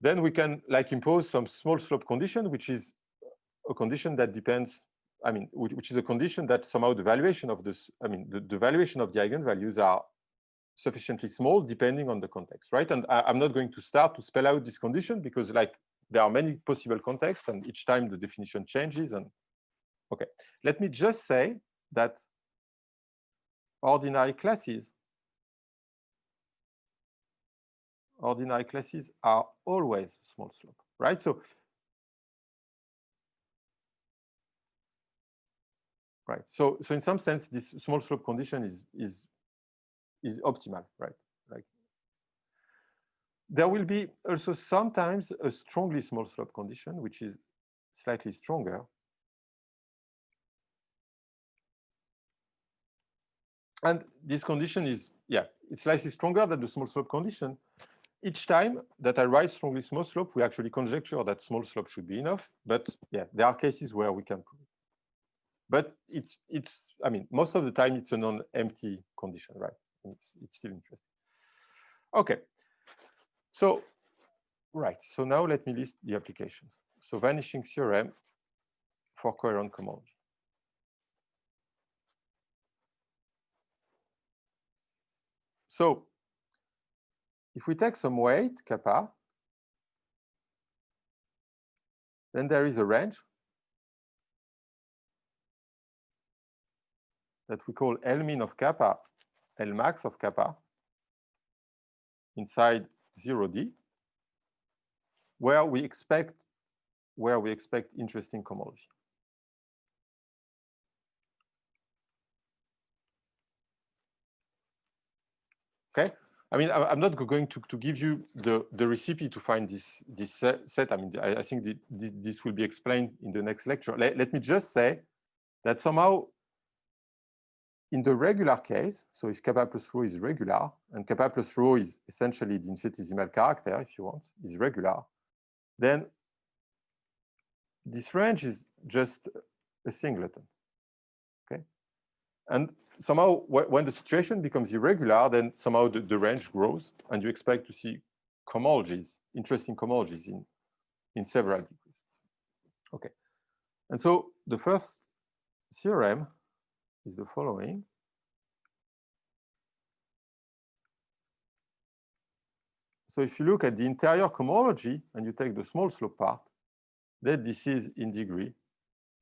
Speaker 2: then we can like impose some small slope condition, which is a condition that depends, I mean, which is a condition that somehow the valuation of this, I mean, the valuation of the eigenvalues are sufficiently small depending on the context, right? And I'm not going to start to spell out this condition because like there are many possible contexts, and each time the definition changes. And okay, let me just say that ordinary classes are always small slope, right? So right, so in some sense, this small slope condition is optimal, right? Like, there will be also sometimes a strongly small slope condition, which is slightly stronger. And this condition is, yeah, it's slightly stronger than the small slope condition. Each time that I write strongly small slope, we actually conjecture that small slope should be enough. But yeah, there are cases where we can prove it. But I mean, most of the time it's a non-empty condition, right? It's still interesting. Okay. So, right. So now let me list the applications. So vanishing theorem for coherent cohomology. So if we take some weight, kappa, then there is a range that we call L min of kappa, L max of kappa, inside 0D, where we expect interesting cohomology. Okay, I mean, I'm not going to give you the recipe to find this set. I mean, I think this will be explained in the next lecture. Let me just say that somehow in the regular case, so if kappa plus rho is regular, and kappa plus rho is essentially the infinitesimal character, if you want, is regular, then this range is just a singleton. Okay, and somehow when the situation becomes irregular, then somehow the range grows, and you expect to see cohomologies, interesting cohomologies in several degrees. Okay, and so the first theorem is the following. So if you look at the interior cohomology and you take the small slope part, then this is in degree,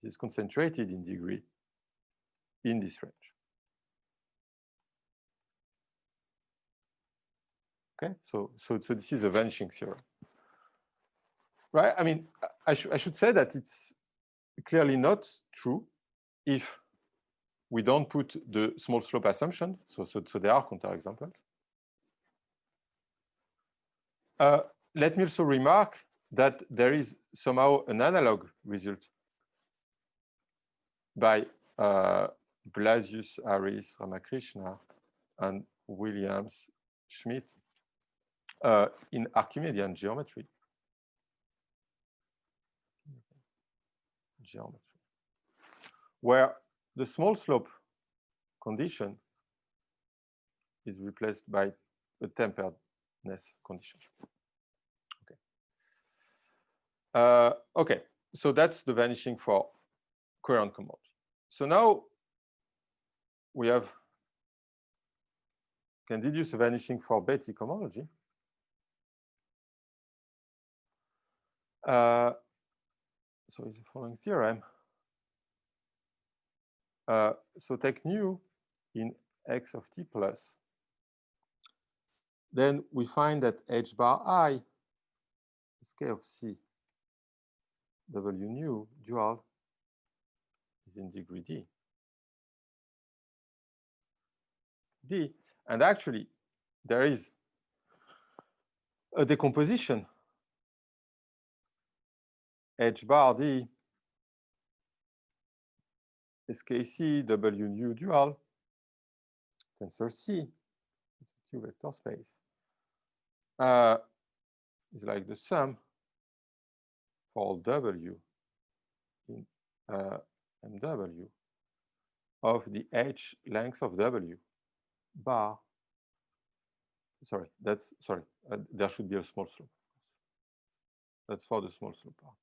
Speaker 2: this is concentrated in degree in this range. Okay, so this is a vanishing theorem, right? I mean, I should say that it's clearly not true if we don't put the small slope assumption. So there are counterexamples. Let me also remark that there is somehow an analog result by Blasius, Harris, Ramakrishna, and Williams, Schmidt in Archimedean geometry. Where the small slope condition is replaced by a temperedness condition. Okay. Okay, so that's the vanishing for coherent cohomology. So now we can deduce a vanishing for Betti cohomology. So it's the following theorem. So take nu in x of t plus. Then we find that h bar I is k of c w nu dual is in degree d. D. And actually, there is a decomposition h bar d is kc w nu dual tensor c, it's a Q vector space, is like the sum for all w in mw of the h length of w bar. Sorry, there should be a small slope. That's for the small slope part.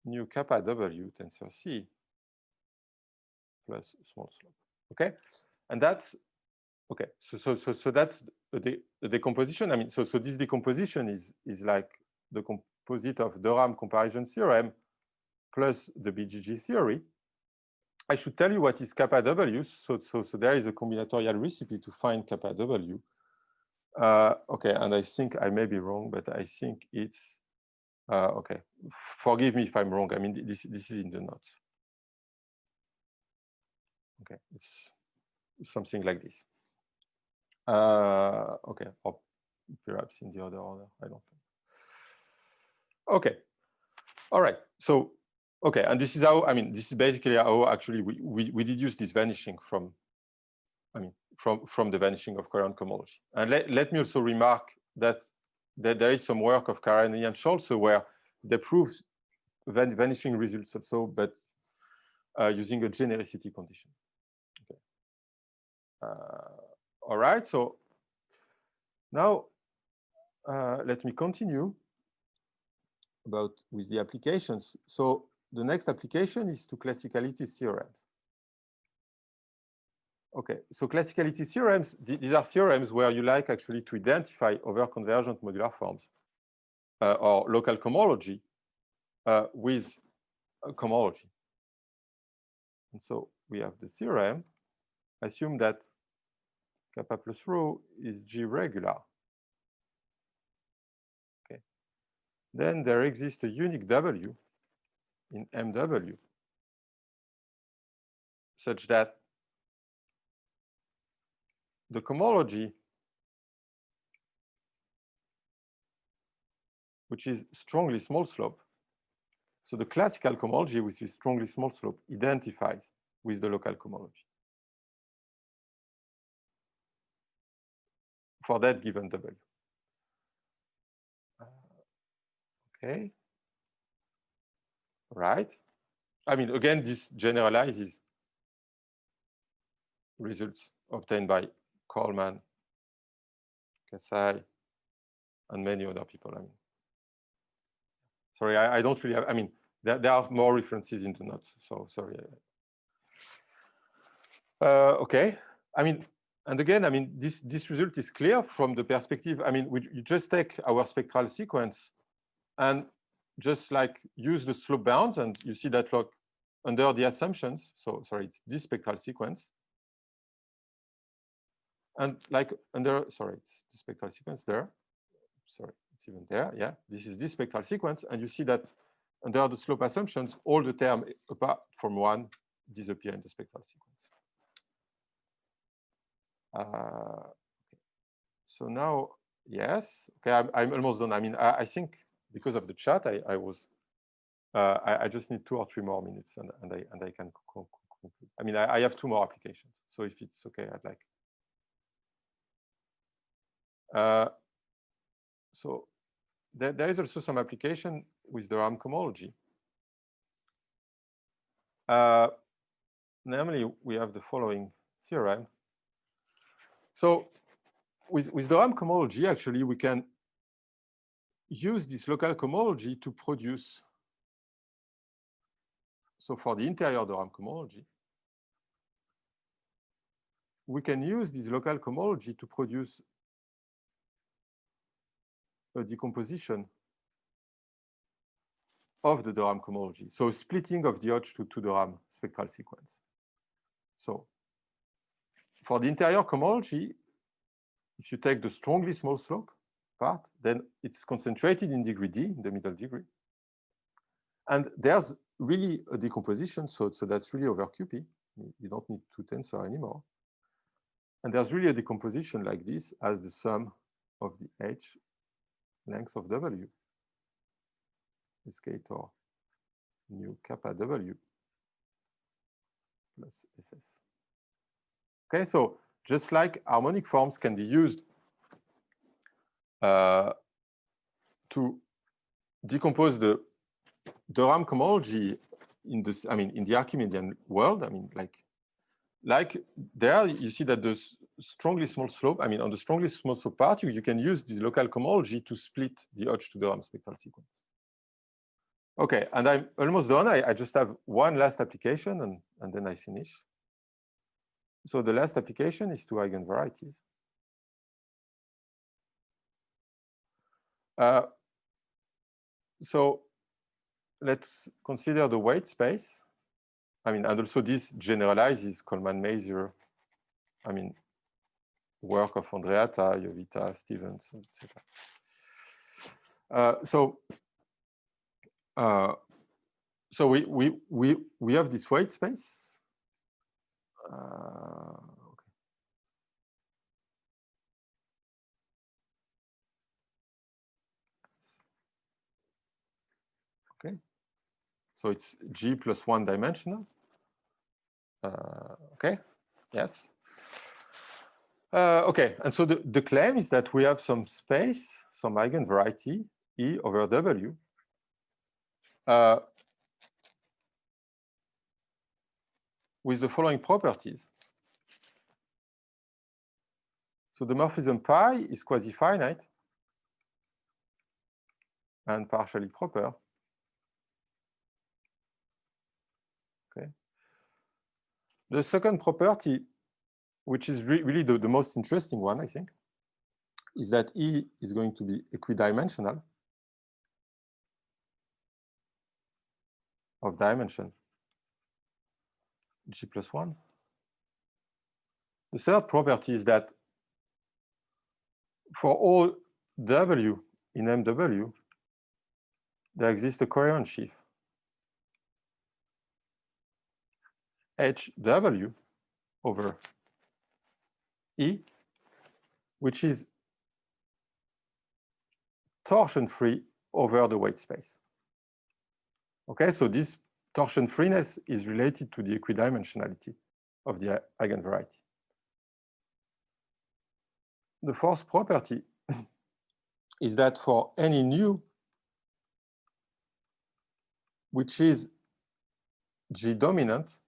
Speaker 2: Nu kappa w tensor c plus small slope. Okay, and that's okay. So that's the decomposition. I mean, so this decomposition is like the composite of Doram comparison theorem plus the BGG theory. I should tell you what is kappa w. So there is a combinatorial recipe to find kappa w. Okay, and I think I may be wrong, but I think it's okay. Forgive me if I'm wrong. I mean, this is in the notes. Okay, it's something like this. Okay, or perhaps in the other order, I don't think. Okay, all right. So, okay, and this is how, I mean, this is basically how actually we deduce this vanishing from, I mean, from the vanishing of coherent cohomology. And let me also remark that there is some work of Karani and Scholz where they prove vanishing results also, but using a genericity condition. Okay. All right, so now let me continue with the applications. So the next application is to classicality theorems. Okay, so classicality theorems, these are theorems where you like actually to identify overconvergent modular forms or local cohomology with a cohomology. And so we have the theorem, assume that kappa plus rho is G regular. Okay. Then there exists a unique W in MW such that the cohomology, which is strongly small slope, so the classical cohomology, which is strongly small slope, identifies with the local cohomology for that given W. Okay. Right. I mean, again, this generalizes results obtained by Coleman, Kasai, and many other people. I mean, sorry, I don't really have, I mean, there are more references in the notes, so sorry. Okay, I mean, and again, I mean, this result is clear from the perspective, I mean, you just take our spectral sequence and just like use the slope bounds, and you see that look under the assumptions, so sorry, it's this spectral sequence. And like under, sorry, it's the spectral sequence there. Sorry, it's even there. Yeah, this is this spectral sequence. And you see that under the slope assumptions, all the terms apart from one disappear in the spectral sequence. Okay. So now, yes, okay, I'm almost done. I mean, I think because of the chat, I just need 2 or 3 more minutes and I can conclude. I mean, I have 2 more applications. So if it's okay, I'd like. So there is also some application with the RAM cohomology. Namely, we have the following theorem. So with the RAM cohomology, actually, we can use this local cohomology to produce, so for the interior of the RAM cohomology, we can use this local cohomology to produce a decomposition of the RAM cohomology. So splitting of the Hodge to the RAM spectral sequence. So for the interior cohomology, if you take the strongly small slope part, then it's concentrated in degree D, in the middle degree. And there's really a decomposition, so that's really over QP. You don't need to tensor anymore. And there's really a decomposition like this as the sum of the H length of W, escator mu kappa W plus SS. Okay, so just like harmonic forms can be used to decompose the RAM cohomology in this, I mean, in the Archimedean world, I mean, like there, you see that the strongly small slope, I mean, on the strongly small slope part, you can use this local cohomology to split the Hodge to the RAM spectral sequence. Okay, and I'm almost done. I just have one last application and then I finish. So the last application is to eigenvarieties. So let's consider the weight space. I mean, and also this generalizes Coleman-Mazur, I mean, work of Andreatta, Jovita, Stevens, etc. So we have this weight space. Okay. Okay, so it's G plus 1 dimensional. Okay, yes. Okay, and so the claim is that we have some space, some eigenvariety E over W, with the following properties. So the morphism pi is quasi-finite and partially proper. Okay. The second property, which is really the most interesting one, I think, is that E is going to be equidimensional of dimension G plus 1. The third property is that for all W in MW, there exists a coherent sheaf HW over E, which is torsion-free over the weight space. Okay, so this torsion freeness is related to the equidimensionality of the eigenvariety. The fourth property is that for any nu, which is G dominant,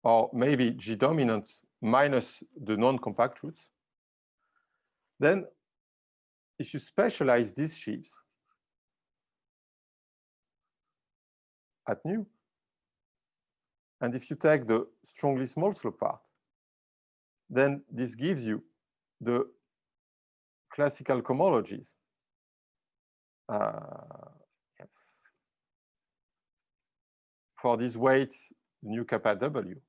Speaker 2: or maybe G dominant minus the non-compact roots, then if you specialize these sheaves at nu, and if you take the strongly small slope part, then this gives you the classical cohomologies. Yes. For these weights, nu kappa W.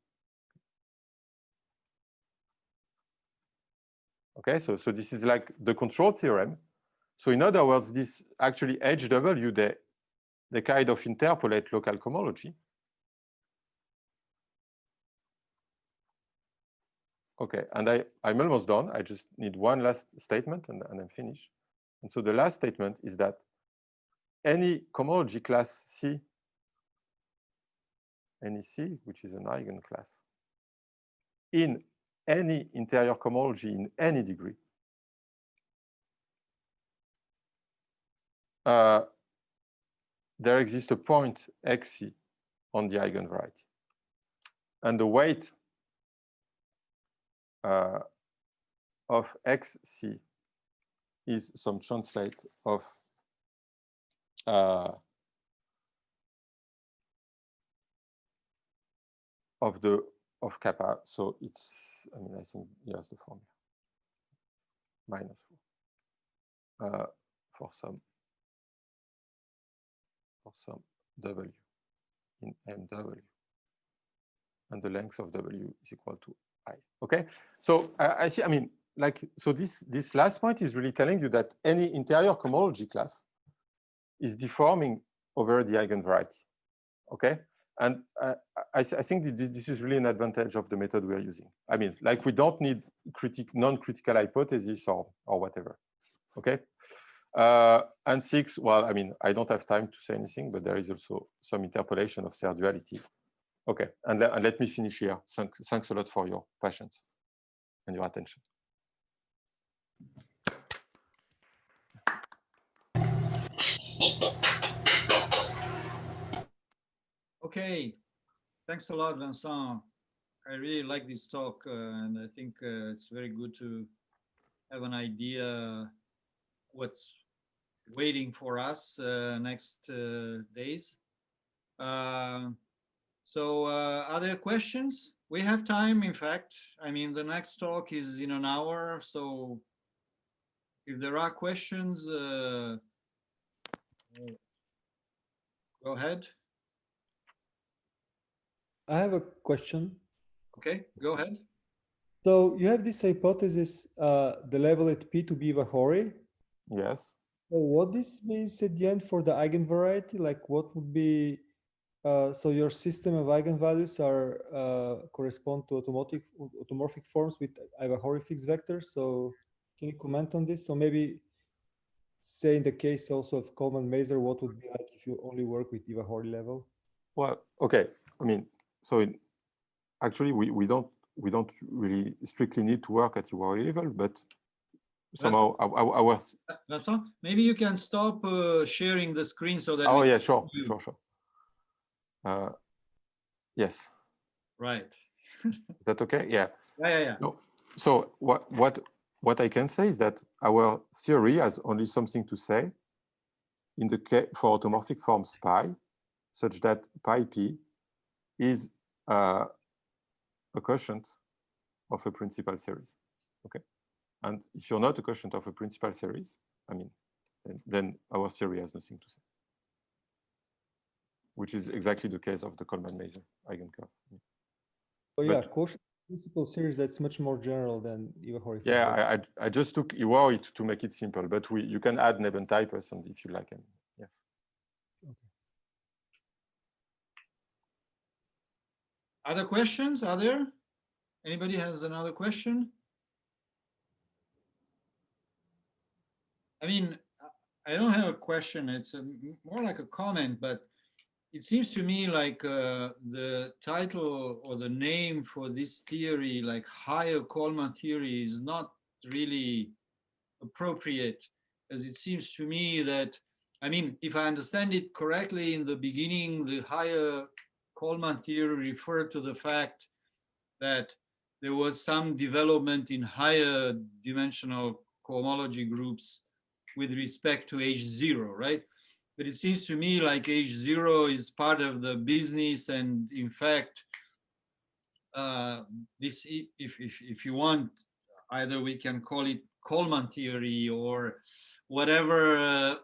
Speaker 2: Okay, so this is like the control theorem. So in other words, this actually HW, they kind of interpolate local cohomology. Okay, and I'm almost done. I just need one last statement and I'm finished. And so the last statement is that any cohomology class C, any C, which is an eigenclass, in any interior cohomology in any degree, there exists a point xc on the eigenvariety. And the weight of xc is some translate of kappa. So it's, I mean, I think here's the formula. Minus for some W in MW. And the length of W is equal to I. Okay, so I see, I mean, like, so this last point is really telling you that any interior cohomology class is deforming over the eigenvariety. Okay, and I think this is really an advantage of the method we are using. I mean, like, we don't need non-critical hypothesis or whatever. Okay, and 6, well, I mean, I don't have time to say anything, but there is also some interpolation of their duality. Okay, and let me finish here. Thanks a lot for your patience and your attention.
Speaker 1: Okay, thanks a lot, Vincent. I really like this talk, and I think it's very good to have an idea what's waiting for us next days. So are there questions? We have time, in fact. I mean, the next talk is in an hour, so if there are questions, go ahead.
Speaker 6: I have a question.
Speaker 1: Okay, go ahead.
Speaker 6: So you have this hypothesis, the level at P to be Vahori.
Speaker 2: Yes.
Speaker 6: So what this means at the end for the eigenvariety, like what would be, so your system of eigenvalues are correspond to automorphic forms with Vahori fixed vectors. So can you comment on this? So maybe say in the case also of Coleman-Maser, what would be like if you only work with Eva-Horley level?
Speaker 2: Well, okay. I mean, so actually we don't really strictly need to work at Eva-Horley level, but somehow our
Speaker 1: Vincent, maybe you can stop sharing the screen so that.
Speaker 2: Oh yeah, sure. Yes.
Speaker 1: Right.
Speaker 2: Is that okay? Yeah.
Speaker 1: Yeah.
Speaker 2: No. So what I can say is that our theory has only something to say in the case for automorphic forms pi, such that pi p is a quotient of a principal series. Okay. And if you're not a quotient of a principal series, I mean, then our theory has nothing to say, which is exactly the case of the Coleman-Maser eigencurve.
Speaker 6: Oh yeah, quotient principal series, that's much more general than Eva-Horley.
Speaker 2: Yeah, I just took Eva-Horley to make it simple, but you can add Nebentypes and if you like. And yes.
Speaker 6: Okay.
Speaker 1: Other questions? Are there? Anybody has another question? I mean, I don't have a question. It's more like a comment, but it seems to me like the title or the name for this theory, like higher Coleman theory, is not really appropriate, as it seems to me that, I mean, if I understand it correctly, in the beginning, the higher Coleman theory referred to the fact that there was some development in higher dimensional cohomology groups with respect to H0, right? But it seems to me like H0 is part of the business, and in fact, this, if you want, either we can call it Coleman theory or whatever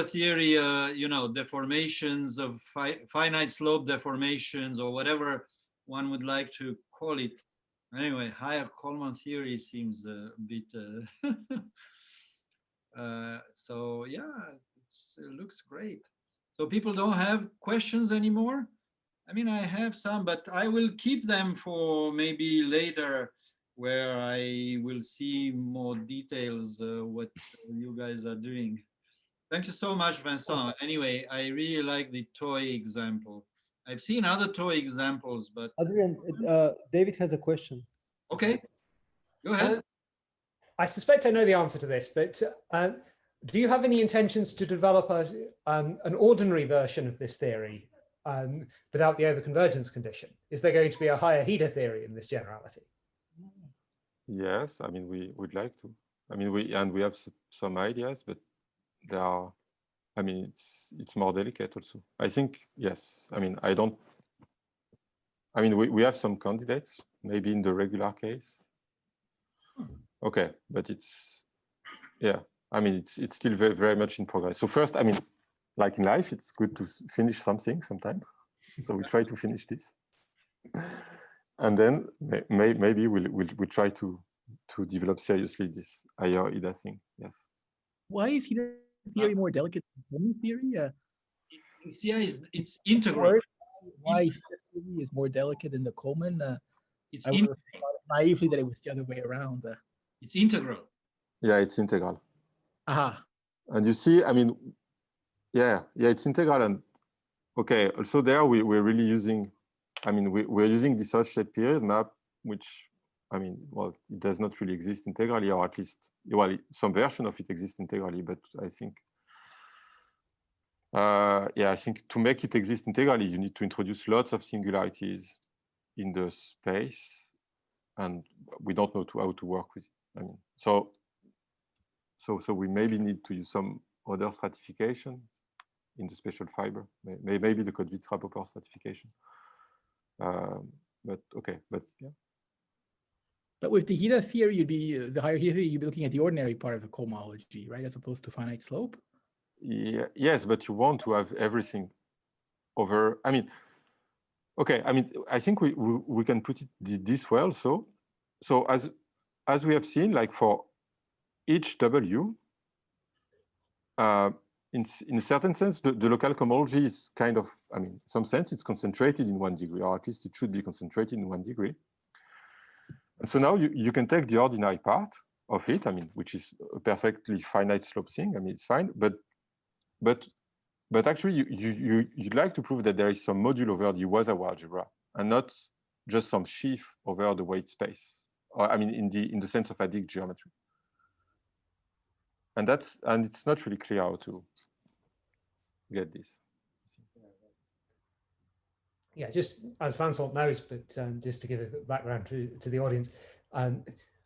Speaker 1: theory, you know, deformations of finite slope deformations or whatever one would like to call it. Anyway, higher Coleman theory seems a bit. So yeah, it looks great. So people don't have questions anymore? I mean, I have some, but I will keep them for maybe later, where I will see more details what you guys are doing. Thank you so much, Vincent. Anyway, I really like the toy example. I've seen other toy examples, but
Speaker 6: Adrian, David has a question.
Speaker 1: Okay, go ahead.
Speaker 4: I suspect I know the answer to this, but do you have any intentions to develop an ordinary version of this theory without the overconvergence condition? Is there going to be a higher Hida theory in this generality?
Speaker 2: Yes, I mean, we would like to. I mean, we have some ideas, but there are, I mean, it's more delicate also. I think, yes, I mean, we have some candidates, maybe in the regular case. Okay, but it's, yeah, I mean, it's still very, very much in progress. So first, I mean, like in life, it's good to finish something sometime. So we try to finish this. And then maybe we'll try to develop seriously this higher Hida thing. Yes.
Speaker 7: Why is Hida theory more delicate than Coleman's theory?
Speaker 1: It's integral.
Speaker 7: Why Hida theory is more delicate than the Coleman?
Speaker 1: It's
Speaker 7: I would have thought naively that it was the other way around.
Speaker 1: It's integral.
Speaker 2: Yeah, it's integral.
Speaker 7: Aha.
Speaker 2: And you see, I mean, yeah, it's integral. And okay, also there we're really using, I mean, we're using the search-set period map, which, I mean, well, it does not really exist integrally, or at least, well, some version of it exists integrally, but I think, yeah, I think to make it exist integrally, you need to introduce lots of singularities in the space, and we don't know how to work with it. I mean, so we maybe need to use some other stratification in the spatial fiber, maybe the Kotvitz-Rapoport stratification. But okay, but yeah.
Speaker 7: But with the Hida theory, you'd be the higher Hida theory, you'd be looking at the ordinary part of the cohomology, right, as opposed to finite slope.
Speaker 2: Yeah, yes, but you want to have everything over. I mean, okay. I mean, I think we can put it this way also. So as we have seen, like for each W, in a certain sense, the local cohomology is kind of, I mean, in some sense, it's concentrated in 1 degree, or at least it should be concentrated in 1 degree. And so now you can take the ordinary part, of it. I mean, which is a perfectly finite slope thing. I mean, it's fine. But actually, you'd like to prove that there is some module over the Wasawa algebra and not just some sheaf over the weight space. Or I mean, in the sense of adic geometry. And it's not really clear how to get this.
Speaker 4: Yeah, just as Vincent knows, but just to give a background to the audience,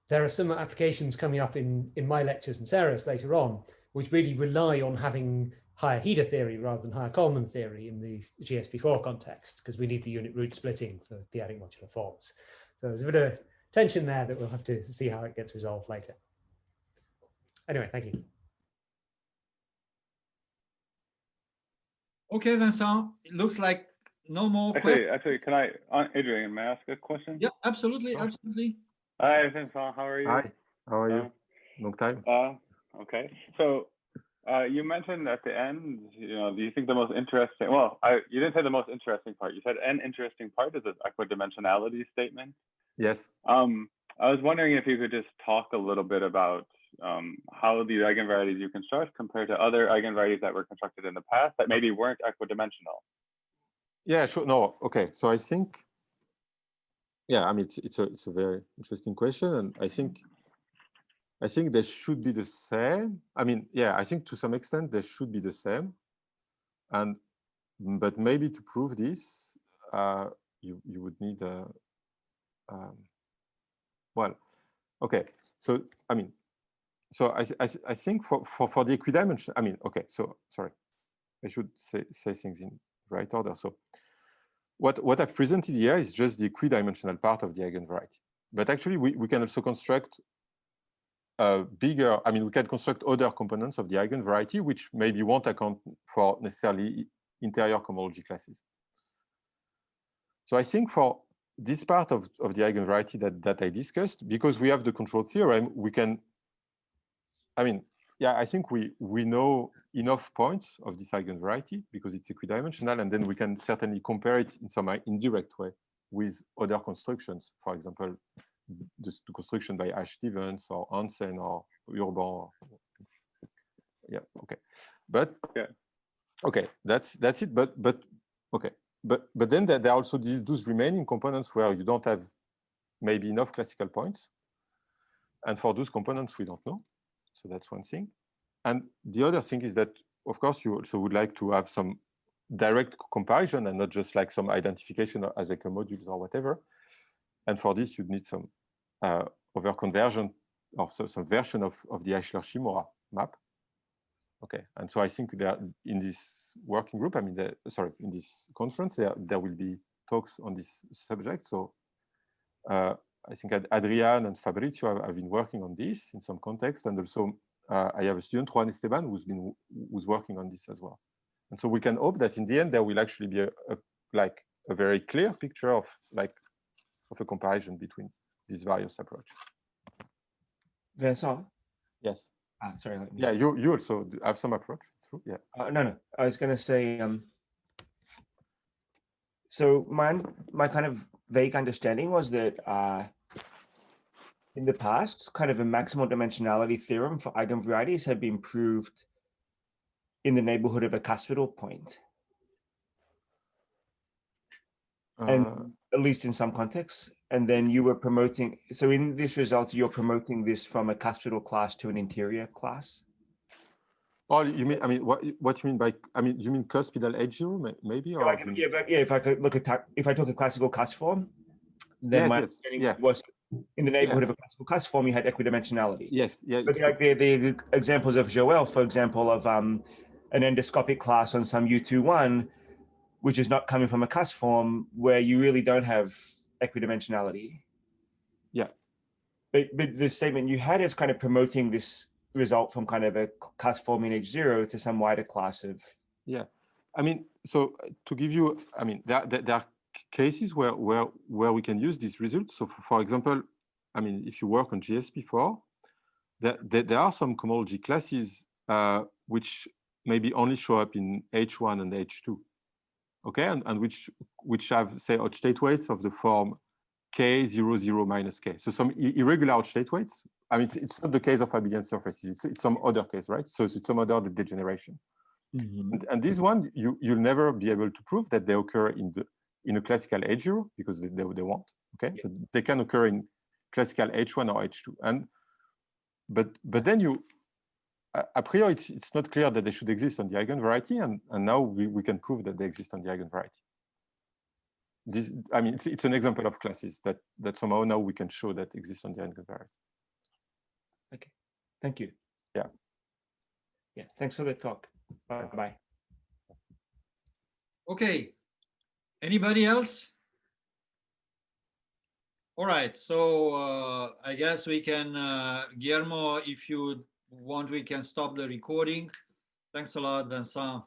Speaker 4: there are some applications coming up in my lectures and Sarah's later on, which really rely on having higher Hida theory rather than higher Coleman theory in the GSP4 context, because we need the unit root splitting for p-adic modular forms. So there's a bit of tension there that we'll have to see how it gets resolved later. Anyway, thank you.
Speaker 1: Okay, Vincent, it looks like no more questions.
Speaker 8: Actually, can I, Adrian, may I ask a question?
Speaker 1: Yeah, absolutely, absolutely.
Speaker 8: Hi, Vincent, how are you?
Speaker 2: Hi, how are you? Long time.
Speaker 8: Okay, so you mentioned at the end, do you think the most interesting, well, you didn't say the most interesting part. You said an interesting part is the equidimensionality statement.
Speaker 2: Yes.
Speaker 8: I was wondering if you could just talk a little bit about how the eigenvarieties you construct compare to other eigenvarieties that were constructed in the past that maybe weren't equidimensional.
Speaker 2: Yeah, sure. No, okay. So I think, yeah, I mean, it's a very interesting question, and I think they should be the same. I mean, yeah, I think to some extent they should be the same, but maybe to prove this, you would need well, okay. So I mean, so I think for the equidimensional, I mean, okay. So sorry, I should say things in right order. So what I've presented here is just the equidimensional part of the eigenvariety. But actually, we can also construct bigger, I mean, we can construct other components of the eigenvariety, which maybe won't account for necessarily interior cohomology classes. So I think for this part of the eigenvariety that I discussed, because we have the control theorem, we can, I mean, yeah, I think we know enough points of this eigenvariety because it's equidimensional, and then we can certainly compare it in some indirect way with other constructions. For example, the construction by Ash-Stevens or Hansen or Urban. Yeah, okay. But okay, that's it. But okay. But then there are also those remaining components where you don't have maybe enough classical points. And for those components, we don't know. So that's one thing. And the other thing is that, of course, you also would like to have some direct comparison and not just like some identification as like a modules or whatever. And for this, you'd need some overconvergent or some version of the Eichler-Shimura map. Okay, and so I think there in this working group, I mean, in this conference, there will be talks on this subject. So I think Adrian and Fabrizio have been working on this in some context, and also I have a student, Juan Esteban, who's working on this as well. And so we can hope that in the end there will actually be a very clear picture of a comparison between these various approaches.
Speaker 3: Vincent?
Speaker 2: Yes.
Speaker 3: Sorry.
Speaker 2: Yeah, you also have some approach. True. Yeah.
Speaker 3: No. I was going to say, so my kind of vague understanding was that in the past, kind of a maximal dimensionality theorem for eigenvarieties had been proved in the neighborhood of a cuspidal point. And at least in some contexts. And then you were promoting, so in this result, you're promoting this from a cuspidal class to an interior class?
Speaker 2: Oh, you mean, I mean, what you mean by, I mean, you mean cuspidal edge zero, maybe? Or
Speaker 3: if I could look at, if I took a classical cusp form, then my understanding was in the neighborhood of a classical cusp form, you had equidimensionality.
Speaker 2: Yes, yeah.
Speaker 3: But the examples of Joel, for example, of an endoscopic class on some U21, which is not coming from a cusp form where you really don't have equidimensionality.
Speaker 2: Yeah.
Speaker 3: But the statement you had is kind of promoting this result from kind of a cusp form in H0 to some wider class of. Yeah.
Speaker 2: I mean, so to give you, I mean, there are cases where we can use this result. So for example, I mean, if you work on GSP4, there are some cohomology classes which maybe only show up in H1 and H2. Okay, and which have, say, Hodge state weights of the form K00 minus K. So some irregular Hodge state weights I mean, it's not the case of abelian surfaces. It's some other case, right? So it's some other degeneration. And this one, you'll never be able to prove that they occur in a classical H0 because they won't. Okay, but they can occur in classical H1 or H2. And but then a priori it's not clear that they should exist on the eigenvariety, and now we can prove that they exist on the eigenvariety. This, I mean, it's an example of classes that somehow now we can show that exist on the eigenvariety.
Speaker 3: Okay, thank you.
Speaker 2: Yeah.
Speaker 3: Yeah, thanks for the talk. Bye.
Speaker 1: Okay, anybody else? All right, so I guess we can, Guillermo, if you want, we can stop the recording. Thanks a lot, Vincent.